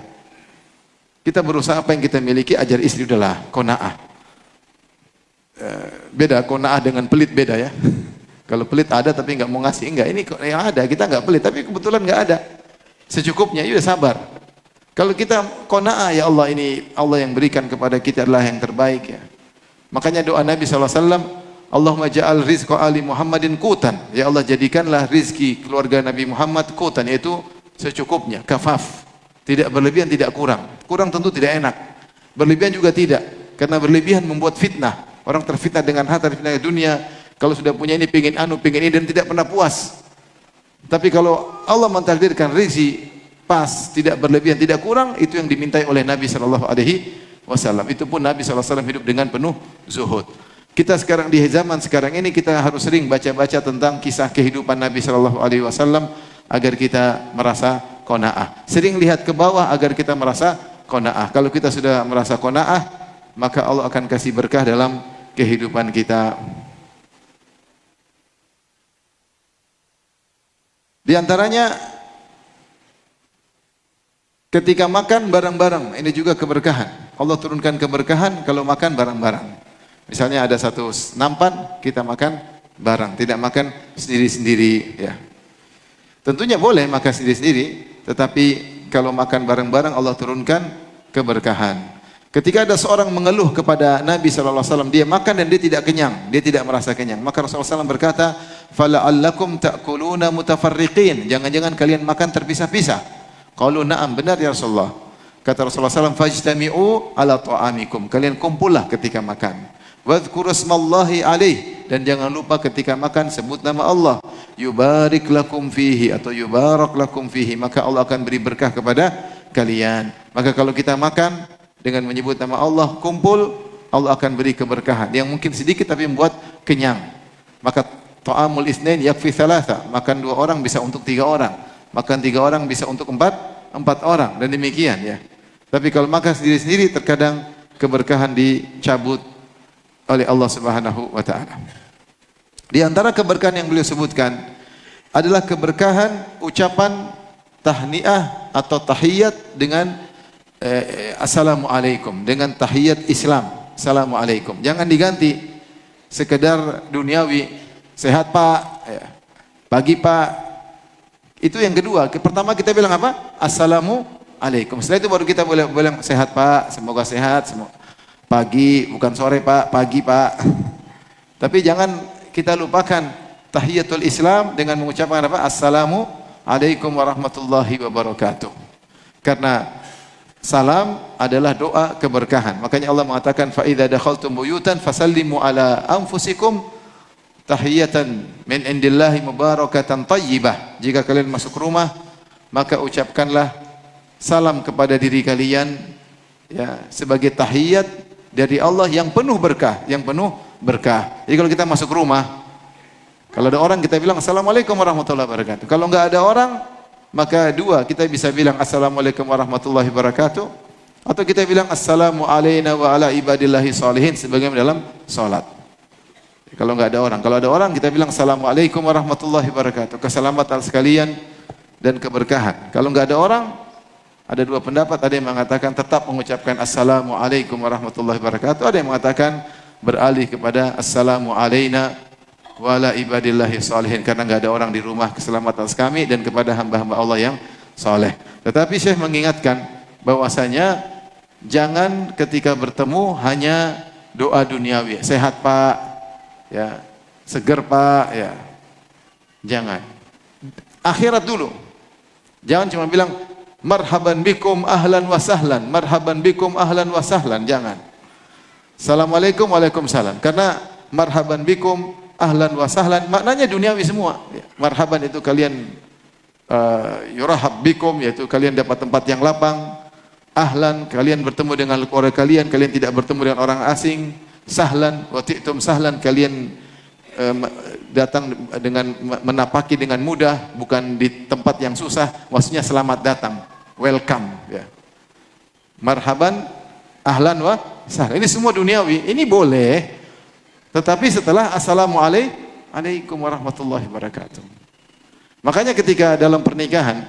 Kita berusaha apa yang kita miliki, ajar istri udahlah qanaah. Beda qanaah dengan pelit, beda ya. Kalau pelit ada tapi enggak mau ngasih, enggak. Ini yang ada, kita enggak pelit tapi kebetulan enggak ada. Secukupnya, ya sabar. Kalau kita qanaah, ya Allah, ini Allah yang berikan kepada kita adalah yang terbaik, ya. Makanya doa Nabi SAW, Allahumma ja'al rizqa ali Muhammadin qutan. Ya Allah, jadikanlah rizki keluarga Nabi Muhammad qutan, yaitu secukupnya, kafaf. Tidak berlebihan, tidak kurang. Kurang tentu tidak enak. Berlebihan juga tidak. Karena berlebihan membuat fitnah. Orang terfitnah dengan harta, terfitnah dunia. Kalau sudah punya ini, pingin ini dan tidak pernah puas. Tapi kalau Allah mentakdirkan rizki pas, tidak berlebihan, tidak kurang, itu yang dimintai oleh Nabi SAW. Itu pun Nabi SAW hidup dengan penuh zuhud. Kita sekarang di zaman sekarang ini kita harus sering baca-baca tentang kisah kehidupan Nabi SAW agar kita merasa qanaah. Sering lihat ke bawah agar kita merasa qanaah. Kalau kita sudah merasa qanaah, maka Allah akan kasih berkah dalam kehidupan kita. Di antaranya ketika makan bareng-bareng, ini juga keberkahan. Allah turunkan keberkahan kalau makan bareng-bareng. Misalnya ada satu nampan, kita makan bareng, tidak makan sendiri-sendiri, ya. Tentunya boleh makan sendiri-sendiri, tetapi kalau makan bareng-bareng Allah turunkan keberkahan. Ketika ada seorang mengeluh kepada Nabi SAW, dia makan dan dia tidak kenyang, dia tidak merasa kenyang. Maka Rasulullah SAW berkata, "Fala'allakum ta'kuluna mutafarriqin." Jangan-jangan kalian makan terpisah-pisah. Qalu na'am, benar ya Rasulullah. Kata Rasulullah SAW, "Fajtami'u ala ta'amikum." Kalian kumpullah ketika makan. Wadhkuru ismallahi alaih, dan jangan lupa ketika makan sebut nama Allah. Yubarik lakum fihi atau yubarak lakum fihi, maka Allah akan beri berkah kepada kalian. Maka kalau kita makan dengan menyebut nama Allah, kumpul, Allah akan beri keberkahan yang mungkin sedikit tapi membuat kenyang. Maka ta'amul isnain yakfi thalatha, makan 2 orang bisa untuk 3 orang, makan 3 orang bisa untuk 4 orang, dan demikian, ya. Tapi kalau makan sendiri-sendiri terkadang keberkahan dicabut oleh Allah Subhanahu wa taala. Di antara keberkahan yang beliau sebutkan adalah keberkahan ucapan tahniah atau tahiyat dengan assalamualaikum, dengan tahiyat Islam, assalamualaikum. Jangan diganti sekedar duniawi, sehat Pak, ya, pagi Pak. Itu yang kedua. Pertama kita bilang apa? Assalamualaikum. Setelah itu baru kita boleh bilang sehat Pak, semoga sehat, pagi, bukan sore Pak, pagi Pak. Tapi jangan kita lupakan tahiyatul Islam dengan mengucapkan apa? Assalamualaikum warahmatullahi wabarakatuh. Karena salam adalah doa keberkahan. Makanya Allah mengatakan fa idza dakhaltum buyutan fasallimu ala anfusikum tahiyatan min indillahi mubarakatan thayyibah. Jika kalian masuk rumah, maka ucapkanlah salam kepada diri kalian ya sebagai tahiyat dari Allah yang penuh berkah, yang penuh berkah. Jadi kalau kita masuk rumah, kalau ada orang kita bilang assalamualaikum warahmatullahi wabarakatuh. Kalau enggak ada orang, maka dua, kita bisa bilang assalamualaikum warahmatullahi wabarakatuh, atau kita bilang assalamu alayna wa ala ibadillahi sholihin sebagaimana dalam salat. Kalau enggak ada orang, kalau ada orang kita bilang assalamualaikum warahmatullahi wabarakatuh, keselamatan sekalian dan keberkahan. Kalau enggak ada orang, ada dua pendapat, ada yang mengatakan tetap mengucapkan assalamualaikum warahmatullahi wabarakatuh, ada yang mengatakan beralih kepada assalamu alayna wala ibadillahi sholihin, karena enggak ada orang di rumah, keselamatan kami dan kepada hamba-hamba Allah yang saleh. Tetapi Syekh mengingatkan bahwasanya jangan ketika bertemu hanya doa duniawi, sehat Pak, ya, seger Pak, ya. Jangan. Akhirat dulu. Jangan cuma bilang marhaban bikum ahlan wa sahlan, marhaban bikum ahlan wa sahlan, jangan. Assalamualaikum waalaikumsalam. Karena marhaban bikum ahlan wa sahlan maknanya duniawi semua. Marhaban itu kalian yurahab bikum, yaitu kalian dapat tempat yang lapang. Ahlan, kalian bertemu dengan keluarga kalian, kalian tidak bertemu dengan orang asing. Sahlan, wa ti'tum sahlan, kalian datang dengan menapaki dengan mudah, bukan di tempat yang susah. Maksudnya selamat datang, welcome ya. Marhaban, ahlan wa sahlan. Ini semua duniawi. Ini boleh, tetapi setelah assalamualaikum warahmatullahi wabarakatuh. Makanya ketika dalam pernikahan,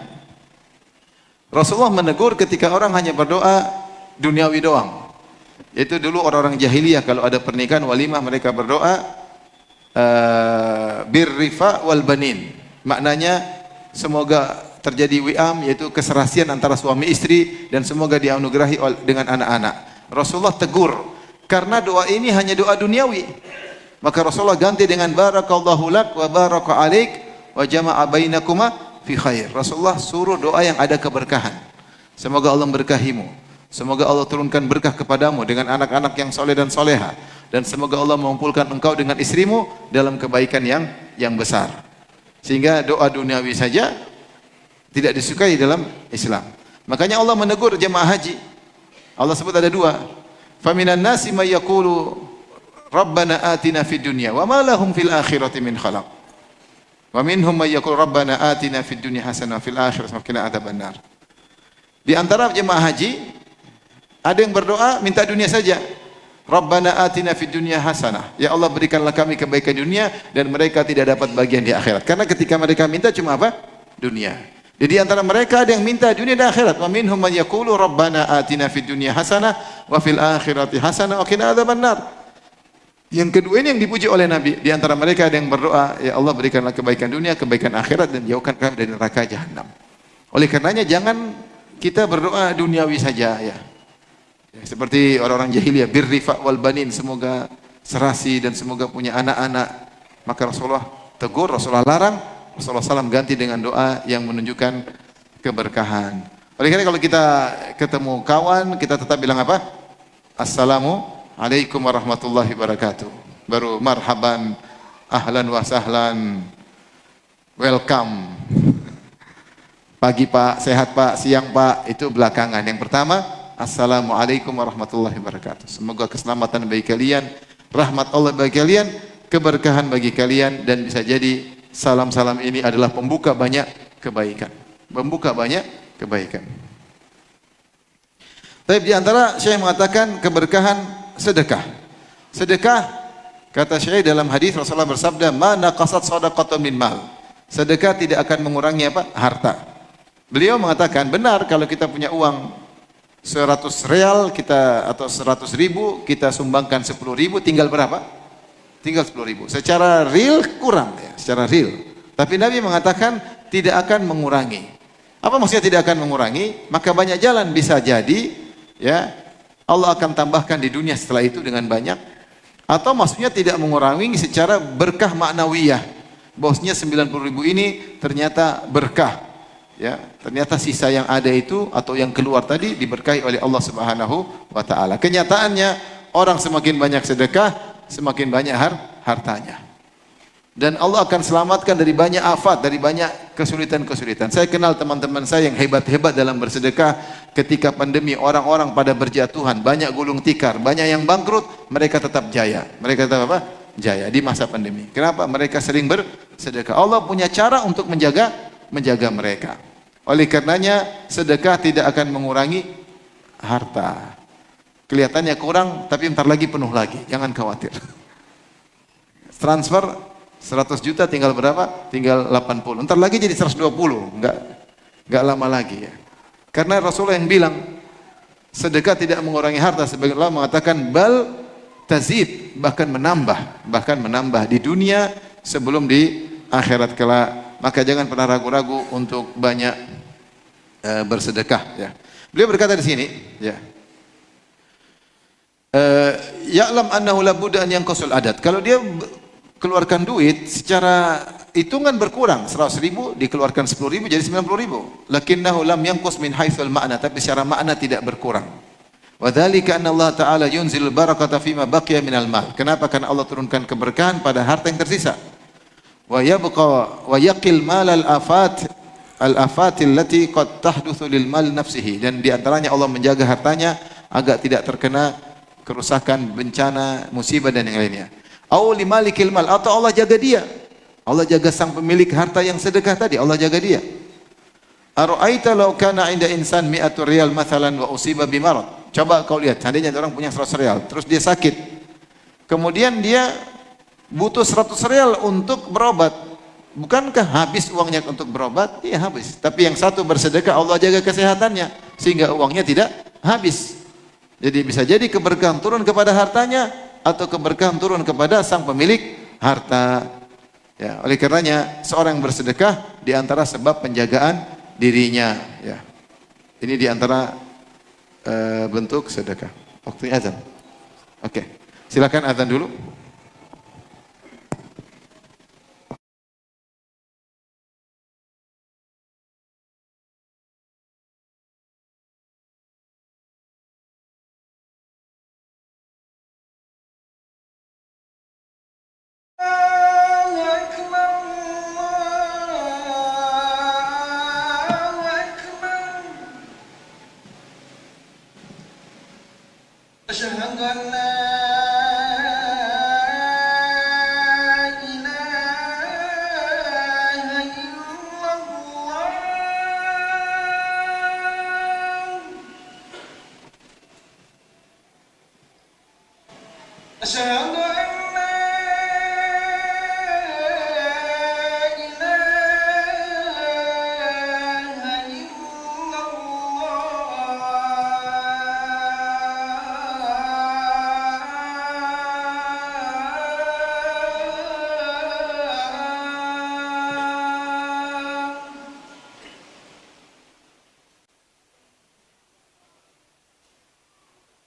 Rasulullah menegur ketika orang hanya berdoa duniawi doang. Itu dulu orang-orang jahiliyah kalau ada pernikahan walimah mereka berdoa birrifa wal banin. Maknanya semoga terjadi wi'am, yaitu keserasian antara suami istri, dan semoga dianugerahi dengan anak-anak. Rasulullah tegur karena doa ini hanya doa duniawi. Maka Rasulullah ganti dengan barakallahu lak wa baraka alaik wa jama'a bainakuma fi khair. Rasulullah suruh doa yang ada keberkahan. Semoga Allah memberkahimu. Semoga Allah turunkan berkah kepadamu dengan anak-anak yang soleh dan soleha. Dan semoga Allah mengumpulkan engkau dengan istrimu dalam kebaikan yang besar. Sehingga doa duniawi saja tidak disukai dalam Islam. Makanya Allah menegur jemaah haji. Allah sebut ada dua. Faminan nasi may yaqulu Rabbana atina fid dunya wa ma lahum fil akhirati min khalaq. Wa minhum may yaqulu Rabbana atina fid dunya hasanah wa fil akhirati qina adzabannar. Di antara jemaah haji ada yang berdoa minta dunia saja. Rabbana atina fid dunya hasanah. Ya Allah, berikanlah kami kebaikan dunia, dan mereka tidak dapat bagian di akhirat. Karena ketika mereka minta cuma apa? Dunia. Jadi antara mereka ada yang minta dunia dan akhirat. Wa minhum may yaqulu Rabbana atina fid dunya hasanah wa fil akhirati hasanah wa qina adzabannar. Yang kedua ini yang dipuji oleh Nabi. Di antara mereka ada yang berdoa, ya Allah berikanlah kebaikan dunia, kebaikan akhirat, dan jauhkan kami dari neraka jahanam. Oleh karenanya jangan kita berdoa duniawi saja ya. Seperti orang-orang jahiliyah, birrifa wal banin, semoga serasi dan semoga punya anak-anak. Maka Rasulullah tegur, Rasulullah larang, Rasulullah SAW ganti dengan doa yang menunjukkan keberkahan. Oleh karena kalau kita ketemu kawan, kita tetap bilang apa? Assalamualaikum warahmatullahi wabarakatuh. Baru marhaban, ahlan wa sahlan, welcome. Pagi Pak, sehat Pak, siang Pak, itu belakangan. Yang pertama, assalamualaikum warahmatullahi wabarakatuh. Semoga keselamatan bagi kalian, rahmat Allah bagi kalian, keberkahan bagi kalian, dan bisa jadi salam-salam ini adalah pembuka banyak kebaikan. Membuka banyak kebaikan. Tapi di antara Syekh mengatakan keberkahan sedekah. Sedekah, kata Syekh dalam hadis Rasulullah bersabda, "Ma naqasat shadaqatun min mal." Sedekah tidak akan mengurangi apa? Harta. Beliau mengatakan, benar kalau kita punya uang 100 real kita atau 100 ribu, kita sumbangkan 10 ribu, tinggal berapa? Tinggal 10 ribu. Secara real kurang ya, secara real. Tapi Nabi mengatakan tidak akan mengurangi. Apa maksudnya tidak akan mengurangi? Maka banyak jalan bisa jadi ya Allah akan tambahkan di dunia setelah itu dengan banyak. Atau maksudnya tidak mengurangi secara berkah maknawiyah. Bosnya 90 ribu ini ternyata berkah. Ya, ternyata sisa yang ada itu atau yang keluar tadi diberkahi oleh Allah Subhanahu wa taala. Kenyataannya orang semakin banyak sedekah, semakin banyak hartanya. Dan Allah akan selamatkan dari banyak afat, dari banyak kesulitan-kesulitan. Saya kenal teman-teman saya yang hebat-hebat dalam bersedekah. Ketika pandemi orang-orang pada berjatuhan, banyak gulung tikar, banyak yang bangkrut, mereka tetap jaya. Mereka tetap apa? Jaya di masa pandemi. Kenapa? Mereka sering bersedekah. Allah punya cara untuk menjaga mereka. Oleh karenanya sedekah tidak akan mengurangi harta. Kelihatannya kurang, tapi entar lagi penuh lagi. Jangan khawatir. Transfer 100 juta tinggal berapa? Tinggal 80. Entar lagi jadi 120. Enggak lama lagi ya. Karena Rasulullah yang bilang sedekah tidak mengurangi harta, sebagian Allah mengatakan bal tazid, bahkan menambah di dunia sebelum di akhirat kelak. Maka jangan pernah ragu-ragu untuk banyak bersedekah ya. Beliau berkata di sini ya. Ya'lam annahu la budda an yanqusul adat. Kalau dia keluarkan duit secara hitungan berkurang, 100 ribu dikeluarkan 10 ribu jadi 90 ribu. Lakinnahu lam yanqus min haitsul ma'na, tapi secara makna tidak berkurang. Wa dzalika anna Allah Ta'ala yunzilul barakata fima baqiya minal mal. Kenapa? Karena Allah turunkan keberkahan pada harta yang tersisa. Wa yabqa wa yaqil mal al-afat allati qad tahdutsu lil mal nafsihi, dan di antaranya Allah menjaga hartanya agar tidak terkena kerusakan, bencana, musibah dan yang lainnya. Au limalikil mal, atau Allah jaga dia. Allah jaga sang pemilik harta yang sedekah tadi, Allah jaga dia. Ara'aita law kana 'inda insan 100 riyal mathalan wa usiba bimarad. Coba kau lihat, seandainya orang punya 100 real, terus dia sakit. Kemudian dia butuh 100 real untuk berobat. Bukankah habis uangnya untuk berobat? Iya habis. Tapi yang satu bersedekah, Allah jaga kesehatannya sehingga uangnya tidak habis. Jadi bisa jadi keberkahan turun kepada hartanya atau keberkahan turun kepada sang pemilik harta. Ya, oleh karenanya seorang yang bersedekah di antara sebab penjagaan dirinya. Ya, ini di antara bentuk sedekah. Waktunya azan. Oke, silakan azan dulu. أشهد أن لا إله إلا الله أشهد أن لا إله إلا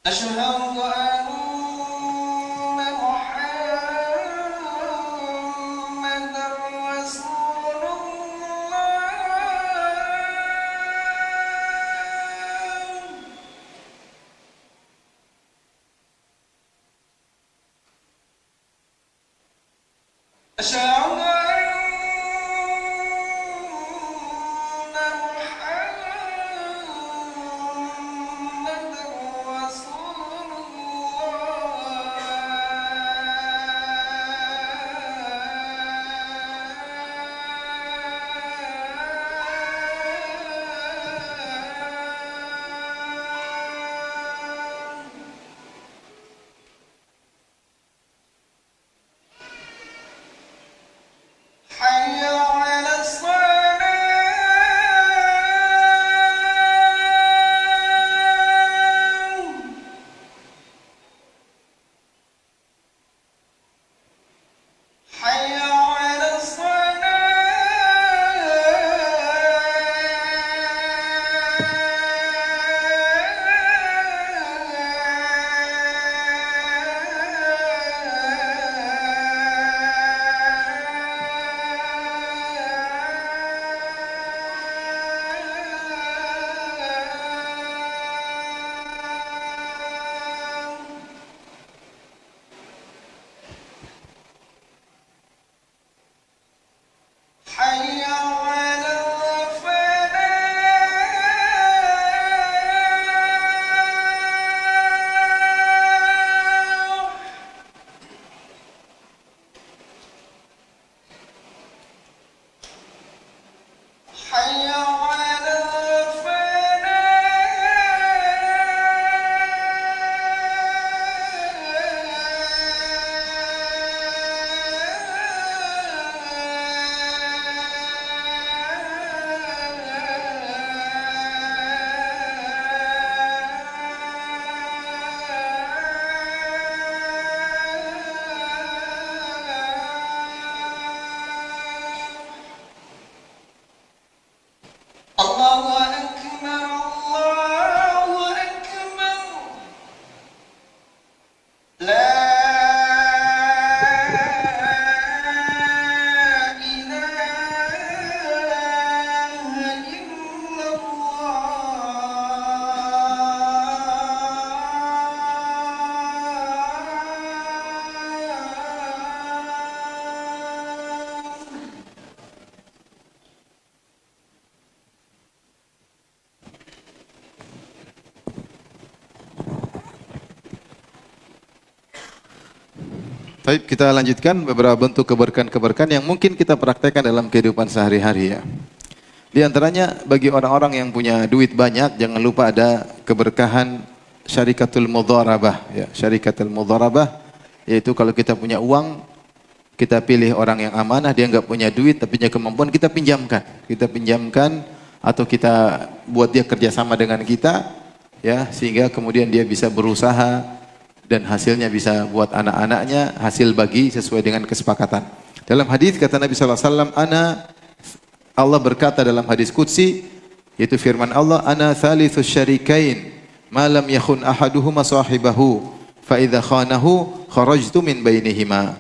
أشهد أن محمدا رسول الله أشهد أن محمدا رسول الله Baik, kita lanjutkan beberapa bentuk keberkahan-keberkahan yang mungkin kita praktekkan dalam kehidupan sehari-hari ya. Di antaranya bagi orang-orang yang punya duit banyak, jangan lupa ada keberkahan syarikatul mudharabah ya. Syarikatul mudharabah yaitu kalau kita punya uang, kita pilih orang yang amanah, dia enggak punya duit tapi punya kemampuan, kita pinjamkan. Kita pinjamkan atau kita buat dia kerjasama dengan kita ya, sehingga kemudian dia bisa berusaha dan hasilnya bisa buat anak-anaknya, hasil bagi sesuai dengan kesepakatan. Dalam hadis kata Nabi SAW, Allah berkata dalam hadis qudsi, yaitu firman Allah, ana thalitsus syarikain, ma lam yakhun ahaduhuma sahibahu, fa idza khanahu kharajtu min bainihima.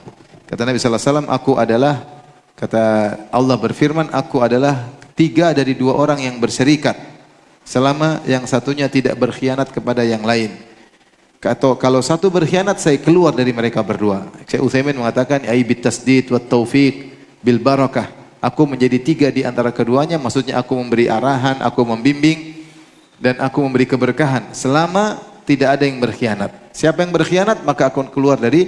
Kata Nabi SAW, aku adalah, kata Allah berfirman, aku adalah 3 dari 2 orang yang berserikat, selama yang satunya tidak berkhianat kepada yang lain. Atau kalau satu berkhianat, saya keluar dari mereka berdua. Syekh Utsaimin mengatakan, ai bitasdid wat taufiq bil barakah. Aku menjadi 3 di antara keduanya, maksudnya aku memberi arahan, aku membimbing dan aku memberi keberkahan selama tidak ada yang berkhianat. Siapa yang berkhianat maka akan keluar dari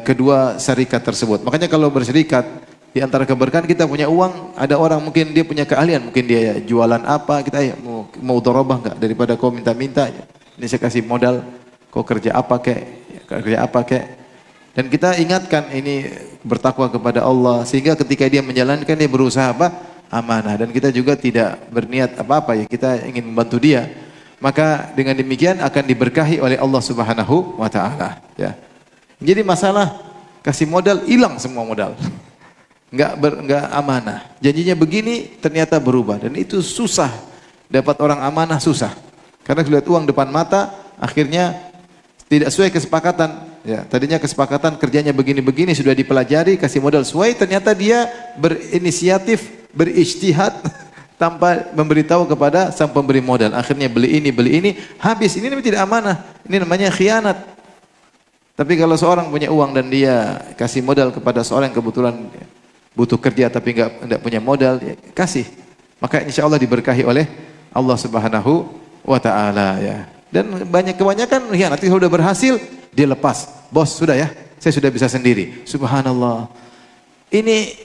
kedua syarikat tersebut. Makanya kalau berserikat, di antara keberkahan kita punya uang, ada orang mungkin dia punya keahlian, mungkin dia jualan apa, kita mau dharabah enggak daripada kau minta-minta. Ini saya kasih modal, kau kerja apa kek. Dan kita ingatkan ini bertakwa kepada Allah, sehingga ketika dia menjalankan dia berusaha apa? Amanah. Dan kita juga tidak berniat apa-apa ya, kita ingin membantu dia. Maka dengan demikian akan diberkahi oleh Allah Subhanahu wa taala ya. Jadi masalah kasih modal, hilang semua modal. Enggak amanah. Janjinya begini ternyata berubah, dan itu susah. Dapat orang amanah susah. Karena lihat uang depan mata, akhirnya tidak sesuai kesepakatan. Ya, tadinya kesepakatan kerjanya begini-begini, sudah dipelajari, kasih modal sesuai, ternyata dia berinisiatif, berijtihad tanpa memberitahu kepada sang pemberi modal. Akhirnya beli ini, habis. Ini tidak amanah. Ini namanya khianat. Tapi kalau seorang punya uang dan dia kasih modal kepada seorang yang kebetulan butuh kerja tapi enggak punya modal, ya, kasih. Maka insya Allah diberkahi oleh Allah Subhanahu wa ta'ala ya. Dan kebanyakan ya, nanti sudah berhasil dia lepas. Bos sudah ya, saya sudah bisa sendiri. Subhanallah. Ini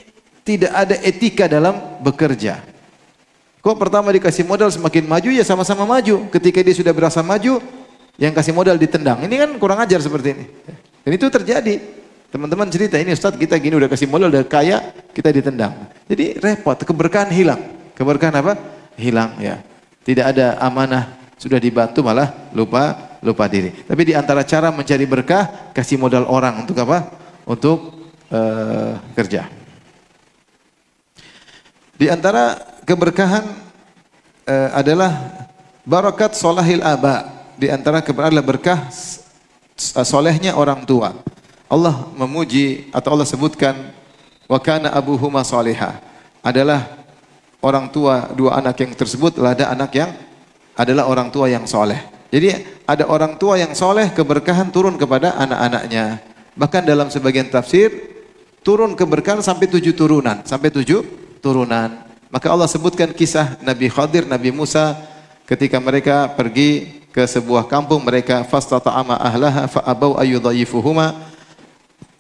tidak ada etika dalam bekerja. Kok pertama dikasih modal semakin maju ya sama-sama maju. Ketika dia sudah berasa maju, yang kasih modal ditendang. Ini kan kurang ajar seperti ini. Dan itu terjadi. Teman-teman cerita, ini Ustaz kita gini udah kasih modal udah kaya, kita ditendang. Jadi repot, keberkahan hilang. Keberkahan apa? Hilang ya. Tidak ada amanah, sudah dibantu malah lupa diri. Tapi di antara cara mencari berkah, kasih modal orang untuk apa? Untuk kerja. Di antara keberkahan adalah barakat solahil aba. Di antara keberkahan adalah berkah solehnya orang tua. Allah memuji atau Allah sebutkan wa kana abuhuma salihah. Adalah orang tua 2 anak yang tersebut ada anak yang adalah orang tua yang soleh. Jadi ada orang tua yang soleh, keberkahan turun kepada anak-anaknya. Bahkan dalam sebagian tafsir turun keberkahan sampai 7 turunan, Maka Allah sebutkan kisah Nabi Khadir, Nabi Musa ketika mereka pergi ke sebuah kampung, mereka fastata'ama ahlaha fa'abau ayyudhayifuhuma.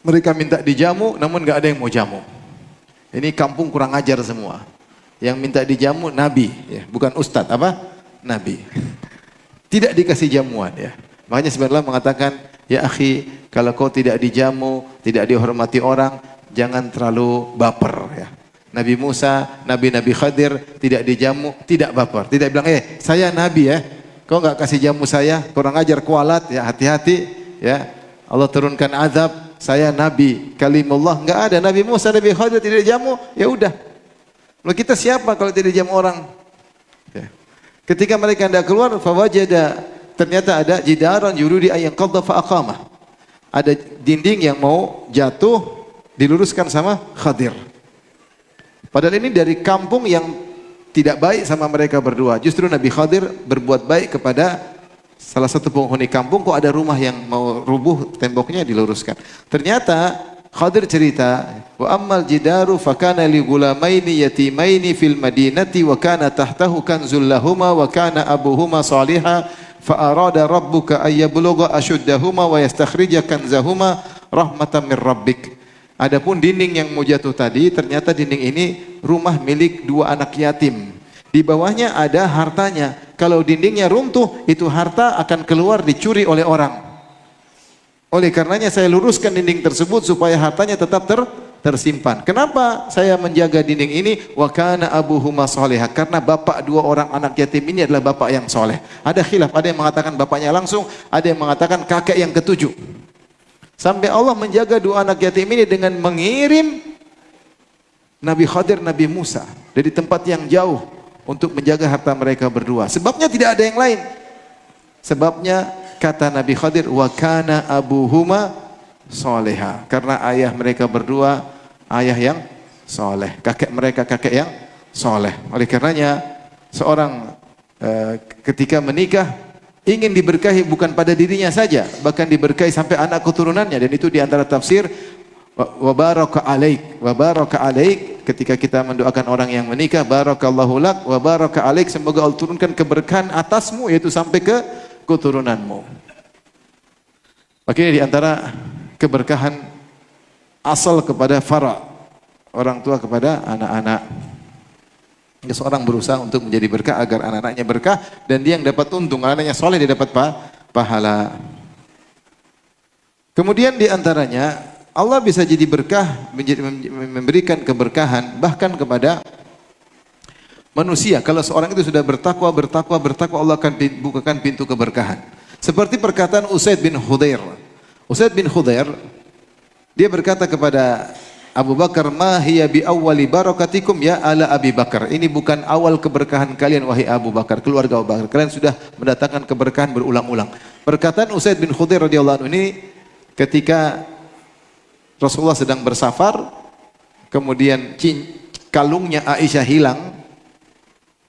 Mereka minta dijamu namun enggak ada yang mau jamu. Ini kampung kurang ajar semua. Yang minta dijamu Nabi, ya, bukan Ustadz, apa? Nabi. Tidak dikasih jamuan, ya. Makanya sebenarnya mengatakan, ya akhi, kalau kau tidak dijamu, tidak dihormati orang, jangan terlalu baper, ya. Nabi Musa, Nabi Khadir tidak dijamu, tidak baper, tidak bilang, saya Nabi ya, kau enggak kasih jamu saya, kurang ajar, kualat, ya hati-hati, ya. Allah turunkan azab, saya Nabi, kalimullah, enggak ada. Nabi Musa, Nabi Khadir tidak dijamu, ya udah. Lalu kita siapa kalau tidak dijamu orang? Ya. Ketika mereka hendak keluar, fawajada, ternyata ada jidaran yurudi ayyan qadha fa aqamah. Ada dinding yang mau jatuh, diluruskan sama Khadir. Padahal ini dari kampung yang tidak baik sama mereka berdua. Justru Nabi Khadir berbuat baik kepada salah satu penghuni kampung, kok ada rumah yang mau rubuh temboknya diluruskan. Ternyata Khadir cerita, wa ammal jidaru fakana li gulamaini yatimaini fil madinati wa kana tahtahu kanzul lahuma wa kana abuhuma salihah fa arada rabbuka ay yablugha ashuddahuma wa yastakhrija kanzahuma rahmatan mir rabbik. Adapun dinding yang mau jatuh tadi, ternyata dinding ini rumah milik dua anak yatim. Di bawahnya ada hartanya. Kalau dindingnya runtuh, itu harta akan keluar dicuri oleh orang. Oleh karenanya saya luruskan dinding tersebut supaya hartanya tetap tersimpan. Kenapa saya menjaga dinding ini? Wa kana abuhuma sholiha. Karena bapak dua orang anak yatim ini adalah bapak yang soleh. Ada khilaf, ada yang mengatakan bapaknya langsung, ada yang mengatakan kakek yang ketujuh. Sampai Allah menjaga dua anak yatim ini dengan mengirim Nabi Khadir, Nabi Musa dari tempat yang jauh untuk menjaga harta mereka berdua. Sebabnya tidak ada yang lain. Sebabnya kata Nabi Khadir, wa kana abuhuma soleha. Karena ayah mereka berdua ayah yang soleh, kakek mereka kakek yang soleh. Oleh karenanya seorang ketika menikah ingin diberkahi bukan pada dirinya saja, bahkan diberkahi sampai anak keturunannya. Dan itu di antara tafsir wa baraka alaik, wa baraka alaik. Ketika kita mendoakan orang yang menikah, barakallahu lak wa baraka alaik, semoga Allah turunkan keberkahan atasmu, yaitu sampai ke keturunanmu. Makanya di antara keberkahan asal kepada fara, orang tua kepada anak-anak. Seorang berusaha untuk menjadi berkah agar anak-anaknya berkah dan dia yang dapat untung, anak-anaknya soleh dia dapat pahala. Kemudian di antaranya Allah bisa jadi berkah, memberikan keberkahan bahkan kepada manusia. Kalau seorang itu sudah bertakwa, Allah akan bukakan pintu keberkahan. Seperti perkataan Usaid bin Khudair. Usaid bin Khudair dia berkata kepada Abu Bakar, ma hiya bi awwali barakatikum ya ala Abi Bakar. Ini bukan awal keberkahan kalian wahai Abu Bakar, keluarga Abu Bakar. Kalian sudah mendatangkan keberkahan berulang-ulang. Perkataan Usaid bin Khudair radhiyallahu anhu ini ketika Rasulullah sedang bersafar, kemudian kalungnya Aisyah hilang.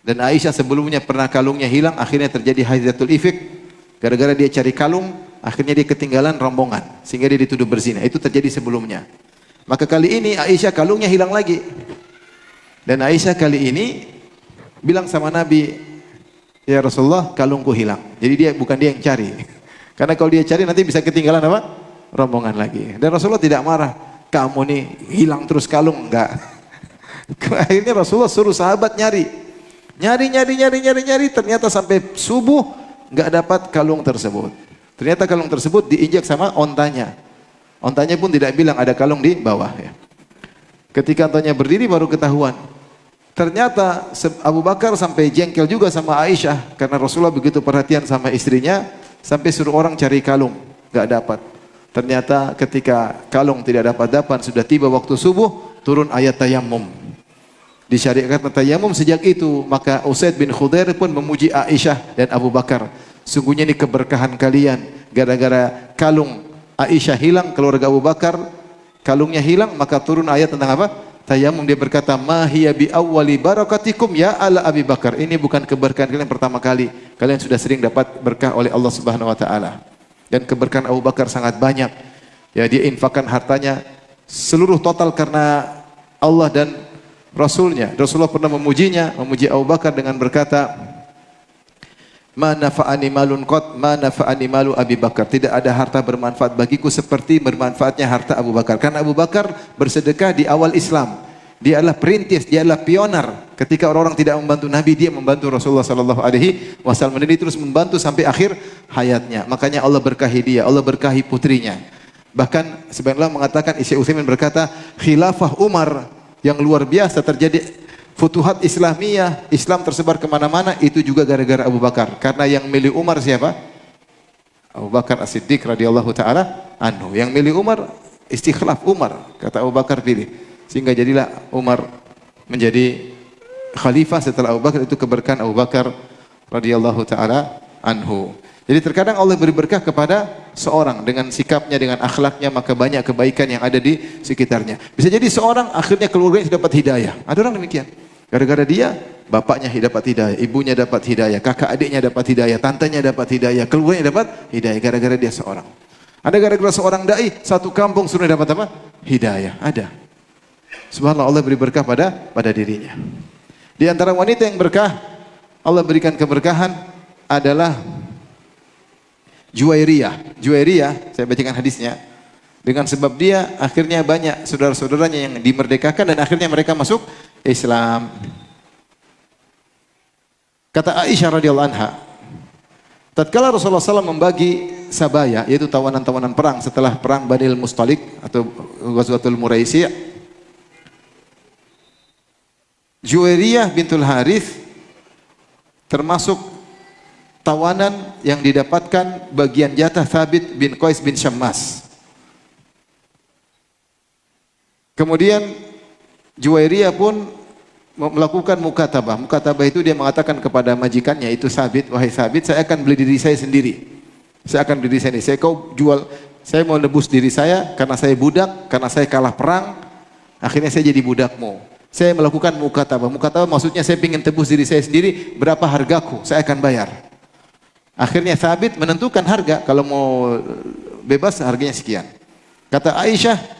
Dan Aisyah sebelumnya pernah kalungnya hilang, akhirnya terjadi haizatul ifk. Gara-gara dia cari kalung, akhirnya dia ketinggalan rombongan sehingga dia dituduh berzina. Itu terjadi sebelumnya. Maka kali ini Aisyah kalungnya hilang lagi. Dan Aisyah kali ini bilang sama Nabi, ya Rasulullah, kalungku hilang. Jadi bukan dia yang cari. Karena kalau dia cari nanti bisa ketinggalan apa? Rombongan lagi. Dan Rasulullah tidak marah. Kamu nih hilang terus kalung, enggak. Akhirnya Rasulullah suruh sahabat nyari. Nyari. Ternyata sampai subuh enggak dapat kalung tersebut. Ternyata kalung tersebut diinjak sama ontanya. Ontanya pun tidak bilang ada kalung di bawah. Ya. Ketika ontanya berdiri baru ketahuan. Ternyata Abu Bakar sampai jengkel juga sama Aisyah karena Rasulullah begitu perhatian sama istrinya sampai suruh orang cari kalung, enggak dapat. Ternyata ketika kalung tidak dapat sudah tiba waktu subuh, turun ayat tayammum. Disyariatkan tayammum sejak itu, maka Usaid bin Khudair pun memuji Aisyah dan Abu Bakar. Sungguhnya ini keberkahan kalian gara-gara kalung Aisyah hilang, keluarga Abu Bakar kalungnya hilang, maka turun ayat tentang apa? Tayammum. Dia berkata, ma hiya bi awwali barakatikum ya ala Abi Bakar. Ini bukan keberkahan kalian pertama kali. Kalian sudah sering dapat berkah oleh Allah Subhanahu wa taala. Dan keberkahan Abu Bakar sangat banyak. Ya, dia infakkan hartanya seluruh total karena Allah dan Rasulnya. Rasulullah pernah memuji Abu Bakar dengan berkata, ma nafa'ani malun qat ma nafa'ani malu Abi Bakar. Tidak ada harta bermanfaat bagiku seperti bermanfaatnya harta Abu Bakar. Karena Abu Bakar bersedekah di awal Islam. Dia adalah perintis, dia adalah pioner. Ketika orang-orang tidak membantu Nabi, dia membantu Rasulullah sallallahu alaihi wasallam. Dan dia terus membantu sampai akhir hayatnya. Makanya Allah berkahi dia, Allah berkahi putrinya. Bahkan sebenarnya mengatakan, Syekh Utsaimin berkata, khilafah Umar yang luar biasa terjadi. Futuhat Islamiyah, Islam tersebar kemana-mana, itu juga gara-gara Abu Bakar. Karena yang milih Umar siapa? Abu Bakar As-Siddiq radhiyallahu ta'ala anhu. Yang milih Umar, istikhlaf Umar. Kata Abu Bakar pilih. Sehingga jadilah Umar menjadi khalifah setelah Abu Bakar. Itu keberkahan Abu Bakar radhiyallahu ta'ala anhu. Jadi terkadang Allah beri berkah kepada seorang dengan sikapnya, dengan akhlaknya, maka banyak kebaikan yang ada di sekitarnya. Bisa jadi seorang akhirnya keluarganya dapat hidayah. Ada orang demikian. Gara-gara dia, bapaknya dapat hidayah, ibunya dapat hidayah, kakak adiknya dapat hidayah, tantenya dapat hidayah, keluarganya dapat hidayah. Gara-gara dia seorang. Ada gara-gara seorang dai, satu kampung sudah dapat apa? Hidayah. Ada. Subhanallah, Allah beri berkah pada dirinya. Di antara wanita yang berkah, Allah berikan keberkahan adalah Juwairiyah. Juwairiyah, saya bacakan hadisnya. Dengan sebab dia akhirnya banyak saudara-saudaranya yang dimerdekakan dan akhirnya mereka masuk Islam. Kata Aisyah radhiyallahu anha, tatkala Rasulullah SAW membagi sabaya, yaitu tawanan-tawanan perang setelah perang Banil Mustalik atau Ghazwatul Muraisi', Juwairiyah bintul Harith termasuk tawanan yang didapatkan bagian jatah Thabit bin Qais bin Syammas. Kemudian Juwairiyah pun melakukan mukatabah. Mukatabah itu dia mengatakan kepada majikannya itu Sabit, wahai Sabit, saya akan beli diri saya sendiri. Saya akan beli diri saya sendiri. Kau jual, saya mau nebus diri saya karena saya budak, karena saya kalah perang. Akhirnya saya jadi budakmu. Saya melakukan mukatabah. Mukatabah maksudnya saya ingin tebus diri saya sendiri, berapa hargaku, saya akan bayar. Akhirnya Sabit menentukan harga, kalau mau bebas harganya sekian. Kata Aisyah,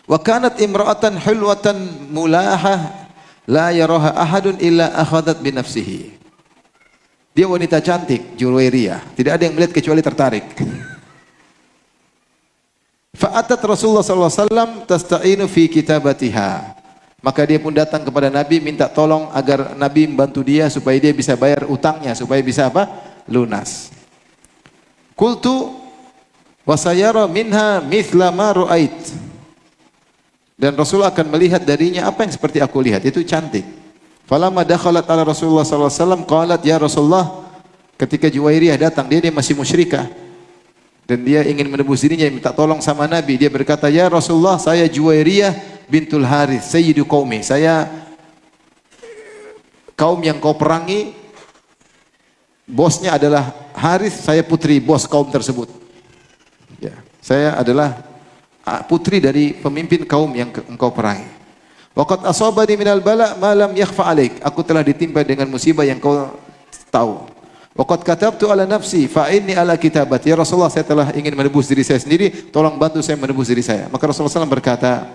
wa kanat imra'atan hulwatan mulahah la yaraha ahadun illa akhadat bi nafsihi. Dia wanita cantik, Juwairiyah, tidak ada yang melihat kecuali tertarik. Fa'atat Rasulullah sallallahu alaihi wasallam tasta'inu fi kitabatiha. Maka dia pun datang kepada Nabi minta tolong agar Nabi membantu dia supaya dia bisa bayar utangnya, supaya bisa apa? Lunas. Qultu wa sayara minha mithla ma ra'ait. Dan Rasul akan melihat darinya apa yang seperti aku lihat, itu cantik. Falamma dakhalat ala Rasulullah sallallahu alaihi wasallam qalat ya Rasulullah, ketika Juwairiyah datang, dia masih musyrikah dan dia ingin menebus dirinya, minta tolong sama Nabi. Dia berkata, ya Rasulullah, saya Juwairiyah bintul Harith, sayyidu qaumi. Saya kaum yang kau perangi, bosnya adalah Harith, saya putri bos kaum tersebut. Ya, saya adalah putri dari pemimpin kaum yang engkau perangi. Waqad asabani minal bala ma lam yakhfa alaik. Aku telah ditimpa dengan musibah yang kau tahu. Waqad katabtu ala nafsi fa inni ala kitabat. Ya Rasulullah, saya telah ingin menebus diri saya sendiri, tolong bantu saya menebus diri saya. Maka Rasulullah SAW berkata,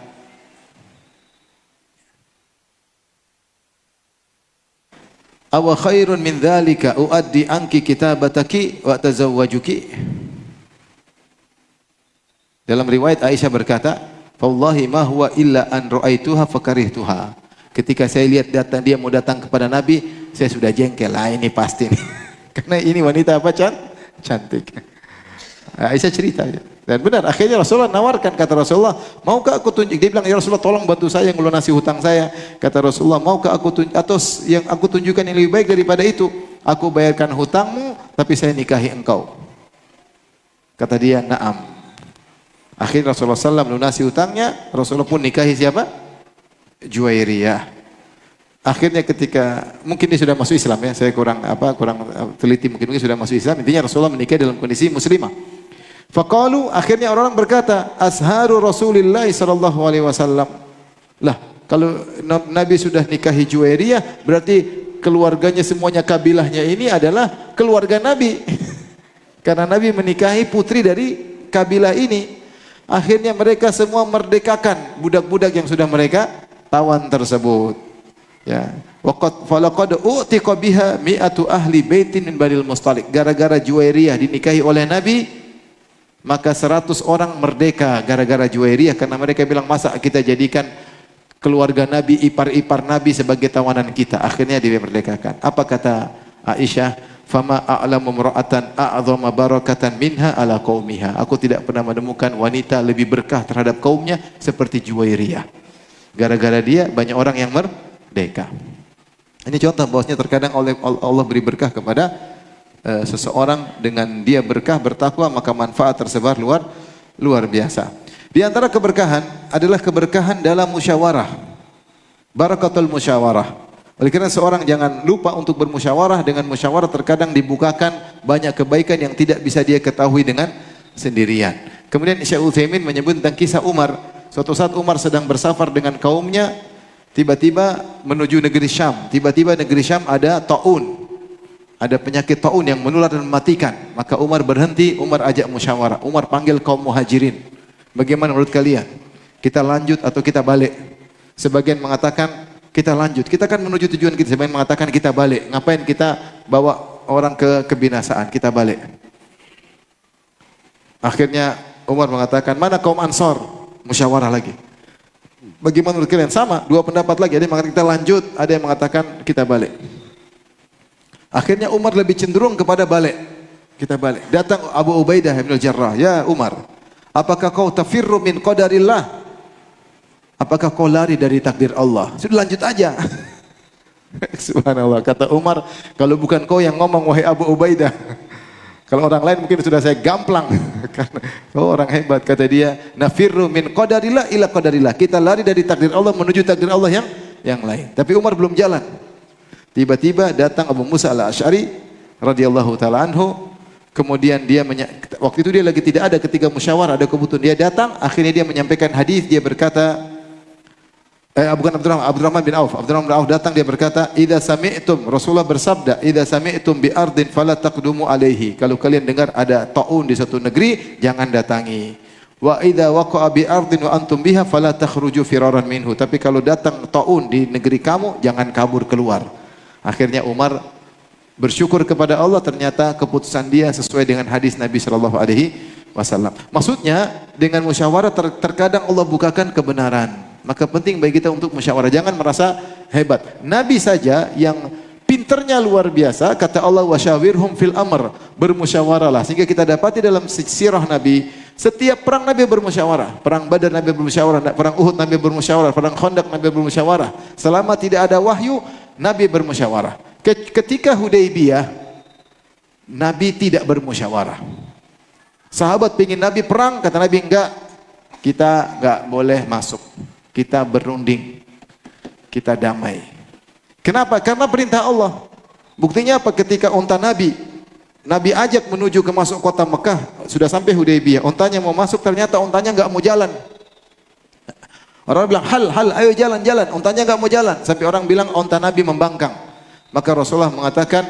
awa khairun min dzalika uaddi anki kitabataki wa tazawwajuki. Dalam riwayat Aisyah berkata, "Wallahi ma huwa illa an ra'aituha fakarihtuha." Ketika saya lihat datang dia mau datang kepada Nabi, saya sudah jengkel. Lah ini pasti nih. Karena ini wanita apa cantik. Aisyah cerita. Dan benar, akhirnya Rasulullah nawarkan, kata Rasulullah, "Maukah aku tunjuk?" Dia bilang, "Ya Rasulullah, tolong bantu saya melunasi hutang saya." Kata Rasulullah, "Maukah aku tunjuk atau yang aku tunjukkan yang lebih baik daripada itu? Aku bayarkan hutangmu, tapi saya nikahi engkau." Kata dia, "Na'am." Akhirnya Rasulullah SAW melunasi hutangnya, Rasulullah pun nikahi siapa? Juwairiyah. Akhirnya ketika mungkin dia sudah masuk Islam ya, saya kurang teliti, mungkin sudah masuk Islam. Intinya Rasulullah menikah dalam kondisi muslimah. Faqalu, akhirnya orang berkata, "Azharu Rasulillah sallallahu alaihi wasallam." Lah, kalau Nabi sudah nikahi Juwairiyah, berarti keluarganya semuanya kabilahnya ini adalah keluarga Nabi. Karena Nabi menikahi putri dari kabilah ini. Akhirnya mereka semua merdekakan budak-budak yang sudah mereka tawan tersebut. Ya, waqad falaqad utiqa biha mi'atu ahli baitin min Banil Mustalik. Gara-gara Juwairiyah dinikahi oleh Nabi, maka 100 orang merdeka gara-gara Juwairiyah, karena mereka bilang, masa kita jadikan keluarga Nabi, ipar-ipar Nabi sebagai tawanan kita. Akhirnya dimerdekakan. Apa kata Aisyah? Fama a'lamu imra'atan a'dhama barakatan minha ala qaumiha. Aku tidak pernah menemukan wanita lebih berkah terhadap kaumnya seperti Juwairiyah. Gara-gara dia banyak orang yang merdeka. Ini contoh bahwasanya terkadang Allah beri berkah kepada seseorang, dengan dia berkah bertakwa maka manfaat tersebar luar biasa. Di antara keberkahan adalah keberkahan dalam musyawarah. Barakatul musyawarah. Oleh karena seorang jangan lupa untuk bermusyawarah. Dengan musyawarah terkadang dibukakan banyak kebaikan yang tidak bisa dia ketahui dengan sendirian. Kemudian Syekh Utsaimin menyebut tentang kisah Umar. Suatu saat Umar sedang bersafar dengan kaumnya, tiba-tiba menuju negeri Syam. Tiba-tiba negeri Syam ada taun. Ada penyakit taun yang menular dan mematikan. Maka Umar berhenti, Umar ajak musyawarah. Umar panggil kaum muhajirin. Bagaimana menurut kalian? Kita lanjut atau kita balik? Sebagian mengatakan kita lanjut, kita kan menuju tujuan kita. Sebagian mengatakan kita balik. Ngapain kita bawa orang ke kebinasaan? Kita balik. Akhirnya Umar mengatakan, mana kaum Ansor? Musyawarah lagi. Bagaimana menurut kalian? Sama, dua pendapat lagi. Ada yang mengatakan kita lanjut, ada yang mengatakan kita balik. Akhirnya Umar lebih cenderung kepada balik. Kita balik. Datang Abu Ubaidah bin Al-Jarrah. Ya Umar, apakah kau tafirru min qadarillah? Apakah kau lari dari takdir Allah? Sudah lanjut aja. Subhanallah. Kata Umar, kalau bukan kau yang ngomong wahai Abu Ubaidah. Kalau orang lain mungkin sudah saya gamplang. Karena kau orang hebat. Kata dia, nafirru min qadarillah ila qadarillah. Kita lari dari takdir Allah menuju takdir Allah yang lain. Tapi Umar belum jalan. Tiba-tiba datang Abu Musa al-Asy'ari radhiyallahu taala anhu. Kemudian dia waktu itu dia lagi tidak ada ketika musyawarah, ada kebutuhan. Dia datang, akhirnya dia menyampaikan hadis. Dia berkata, bukan Abdurrahman bin Auf. Abdurrahman bin Auf datang, dia berkata, "Idza sami'tum," Rasulullah bersabda, "Idza sami'tum bi ardin fala taqdumu alaihi." Kalau kalian dengar ada taun di satu negeri, jangan datangi. "Wa idza waqa'a bi ardin wa antum biha fala takhruju firaran minhu." Tapi kalau datang taun di negeri kamu, jangan kabur keluar. Akhirnya Umar bersyukur kepada Allah, ternyata keputusan dia sesuai dengan hadis Nabi sallallahu alaihi wasallam. Maksudnya dengan musyawarah terkadang Allah bukakan kebenaran. Maka penting bagi kita untuk musyawarah. Jangan merasa hebat. Nabi saja yang pinternya luar biasa, kata Allah wasyawirhum fil amr, bermusyawarahlah. Sehingga kita dapati dalam sirah Nabi, setiap perang Nabi bermusyawarah. Perang Badar Nabi bermusyawarah, perang Uhud Nabi bermusyawarah, perang Khandaq Nabi bermusyawarah. Selama tidak ada wahyu, Nabi bermusyawarah. Ketika Hudaybiyah, Nabi tidak bermusyawarah. Sahabat pingin Nabi perang, kata Nabi enggak, kita enggak boleh masuk. Kita berunding, kita damai. Kenapa? Karena perintah Allah. Buktinya apa? Ketika unta Nabi ajak menuju ke masuk kota Mekah, sudah sampai Hudaybiyah, untanya mau masuk, ternyata untanya enggak mau jalan. Orang bilang, hal, ayo jalan. Untanya enggak mau jalan. Sampai orang bilang, unta Nabi membangkang. Maka Rasulullah mengatakan,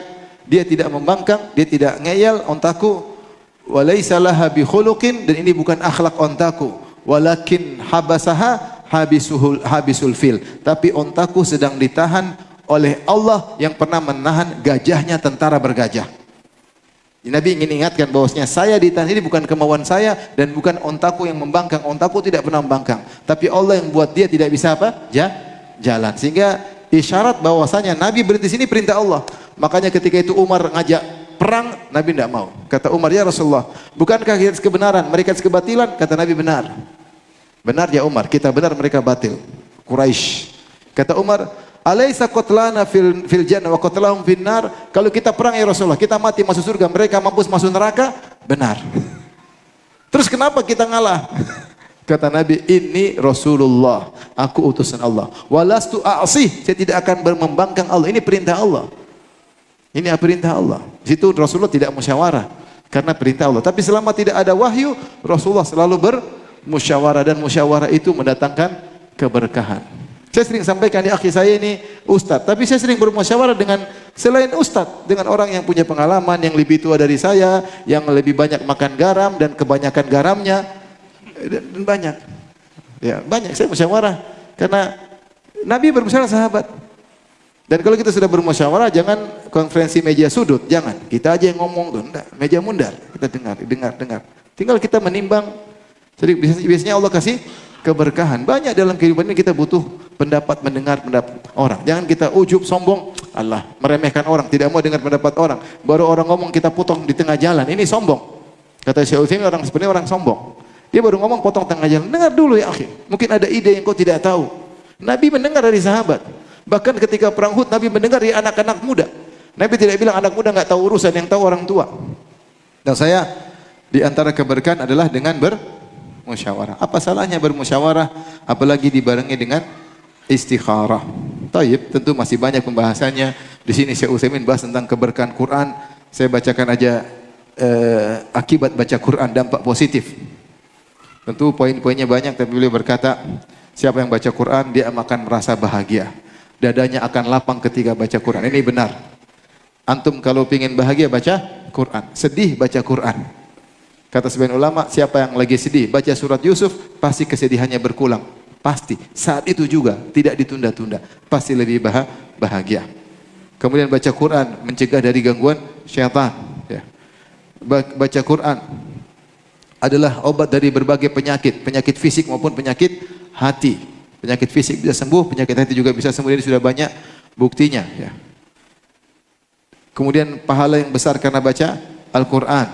dia tidak membangkang, dia tidak ngeyel, ontaku walaysa laha bi khuluqin, dan ini bukan akhlak ontaku, walakin habasaha habisul fil, tapi ontaku sedang ditahan oleh Allah yang pernah menahan gajahnya tentara bergajah. Nabi ingin ingatkan bahwasanya saya ditahan ini bukan kemauan saya dan bukan ontaku yang membangkang. Ontaku tidak pernah membangkang, tapi Allah yang buat dia tidak bisa apa? Jalan. Sehingga isyarat bahwasanya Nabi berhenti sini perintah Allah. Makanya ketika itu Umar ngajak perang, Nabi tidak mau. Kata Umar, ya Rasulullah, bukankah kita kebenaran, mereka kebatilan? Kata Nabi, benar. Benar ya Umar, kita benar, mereka batil. Quraisy. Kata Umar, alaysa qatlana fil jannah wa qatlahum fin nar? Kalau kita perang ya Rasulullah, kita mati masuk surga, mereka mampus masuk neraka? Benar. Terus kenapa kita ngalah? Kata Nabi, ini Rasulullah, aku utusan Allah. Walastu a'sih, saya tidak akan membangkang Allah. Ini perintah Allah. Ini perintah Allah. Situ Rasulullah tidak musyawarah karena perintah Allah. Tapi selama tidak ada wahyu, Rasulullah selalu bermusyawarah, dan musyawarah itu mendatangkan keberkahan. Saya sering sampaikan, di akhi saya ini ustaz, tapi saya sering bermusyawarah dengan selain ustaz, dengan orang yang punya pengalaman, yang lebih tua dari saya, yang lebih banyak makan garam dan kebanyakan garamnya. Dan banyak, ya banyak saya musyawarah karena Nabi bermusyawarah sahabat. Dan kalau kita sudah bermusyawarah, jangan konferensi meja sudut, jangan kita aja yang ngomong tuh, enggak, meja mundar, kita dengar. Tinggal kita menimbang. Jadi biasanya Allah kasih keberkahan. Banyak dalam kehidupan ini kita butuh mendengar pendapat orang. Jangan kita ujub, sombong, Allah meremehkan orang, tidak mau dengar pendapat orang. Baru orang ngomong kita potong di tengah jalan, ini sombong. Kata Syekh Utsaimin, orang sebenarnya orang sombong. Dia baru ngomong potong tengah jalan. Dengar dulu ya akhi. Mungkin ada ide yang kau tidak tahu. Nabi mendengar dari sahabat. Bahkan ketika perang Uhud, Nabi mendengar dari anak-anak muda. Nabi tidak bilang anak muda enggak tahu urusan, yang tahu orang tua. Dan saya di antara keberkahan adalah dengan bermusyawarah. Apa salahnya bermusyawarah apalagi dibarengi dengan istikharah. Taib, tentu masih banyak pembahasannya. Di sini Syekh Utsaimin bahas tentang keberkahan Quran. Saya bacakan aja akibat baca Quran, dampak positif. Tentu poin-poinnya banyak, tapi beliau berkata, siapa yang baca Quran, dia akan merasa bahagia. Dadanya akan lapang ketika baca Quran. Ini benar. Antum kalau ingin bahagia, baca Quran. Sedih, baca Quran. Kata sebagian ulama, siapa yang lagi sedih, baca surat Yusuf, pasti kesedihannya berkurang. Pasti. Saat itu juga, tidak ditunda-tunda. Pasti lebih bahagia. Kemudian baca Quran, mencegah dari gangguan syaitan. Ya. Baca Quran adalah obat dari berbagai penyakit, penyakit fisik maupun penyakit hati. Penyakit fisik bisa sembuh, penyakit hati juga bisa sembuh. Ini sudah banyak buktinya, ya. Kemudian pahala yang besar karena baca Al-Quran,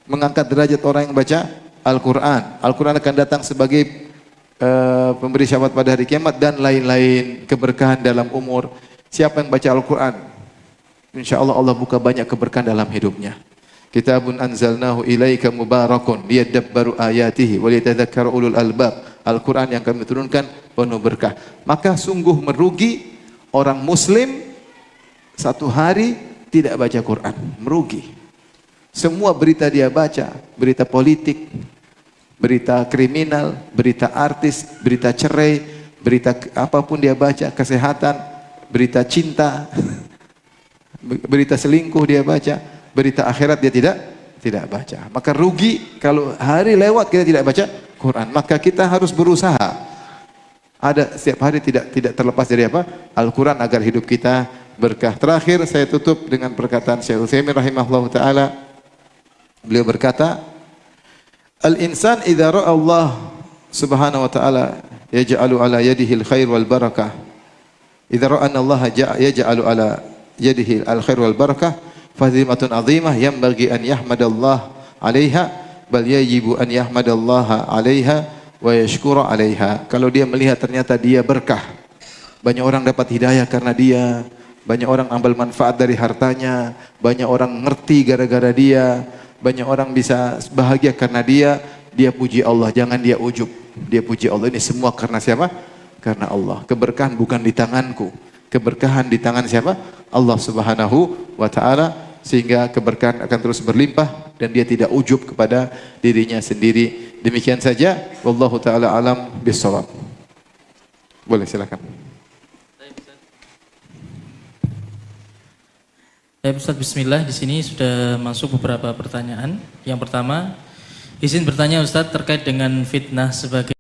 mengangkat derajat orang yang baca Al-Quran. Al-Quran akan datang sebagai pemberi syafaat pada hari kiamat dan lain-lain, keberkahan dalam umur. Siapa yang baca Al-Quran, insya Allah Allah buka banyak keberkahan dalam hidupnya. Kitabun anzalnahu ilaika mubarakun liyadabbaru ayatihi wa liyatadzakkara ulul albab. Al-Quran yang kami turunkan penuh berkah. Maka sungguh merugi orang muslim satu hari tidak baca Quran, merugi. Semua berita dia baca, berita politik, berita kriminal, berita artis, berita cerai, berita apapun dia baca, kesehatan, berita cinta, berita selingkuh dia baca, berita akhirat dia tidak baca. Maka rugi kalau hari lewat kita tidak baca Quran. Maka kita harus berusaha. Ada setiap hari tidak terlepas dari apa? Al-Quran agar hidup kita berkah. Terakhir saya tutup dengan perkataan Syekh Utsaimin rahimahullah taala. Beliau berkata, al-insan idza ra'a Allah subhanahu wa ta'ala yaj'alu ala yadihi al-khair wal barakah. Idza ra'a anna Allah yaj'alu ala yadihi al-khair wal barakah fadhimatun 'azimah yanbaghi an yahmadallah 'alaiha bal yajibu an yahmadallaha 'alaiha wa yashkura 'alaiha. Kalau dia melihat ternyata dia berkah, banyak orang dapat hidayah karena dia, banyak orang ambil manfaat dari hartanya, banyak orang ngerti gara-gara dia, banyak orang bisa bahagia karena dia puji Allah, jangan dia ujub. Dia puji Allah, ini semua karena siapa? Karena Allah. Keberkahan bukan di tanganku. Keberkahan di tangan siapa? Allah Subhanahu wa taala, sehingga keberkahan akan terus berlimpah dan dia tidak ujub kepada dirinya sendiri. Demikian saja, wallahu taala alam bissawab. Boleh silakan. Baik Ustaz, bismillah. Di sini sudah masuk beberapa pertanyaan. Yang pertama, izin bertanya Ustaz terkait dengan fitnah sebagai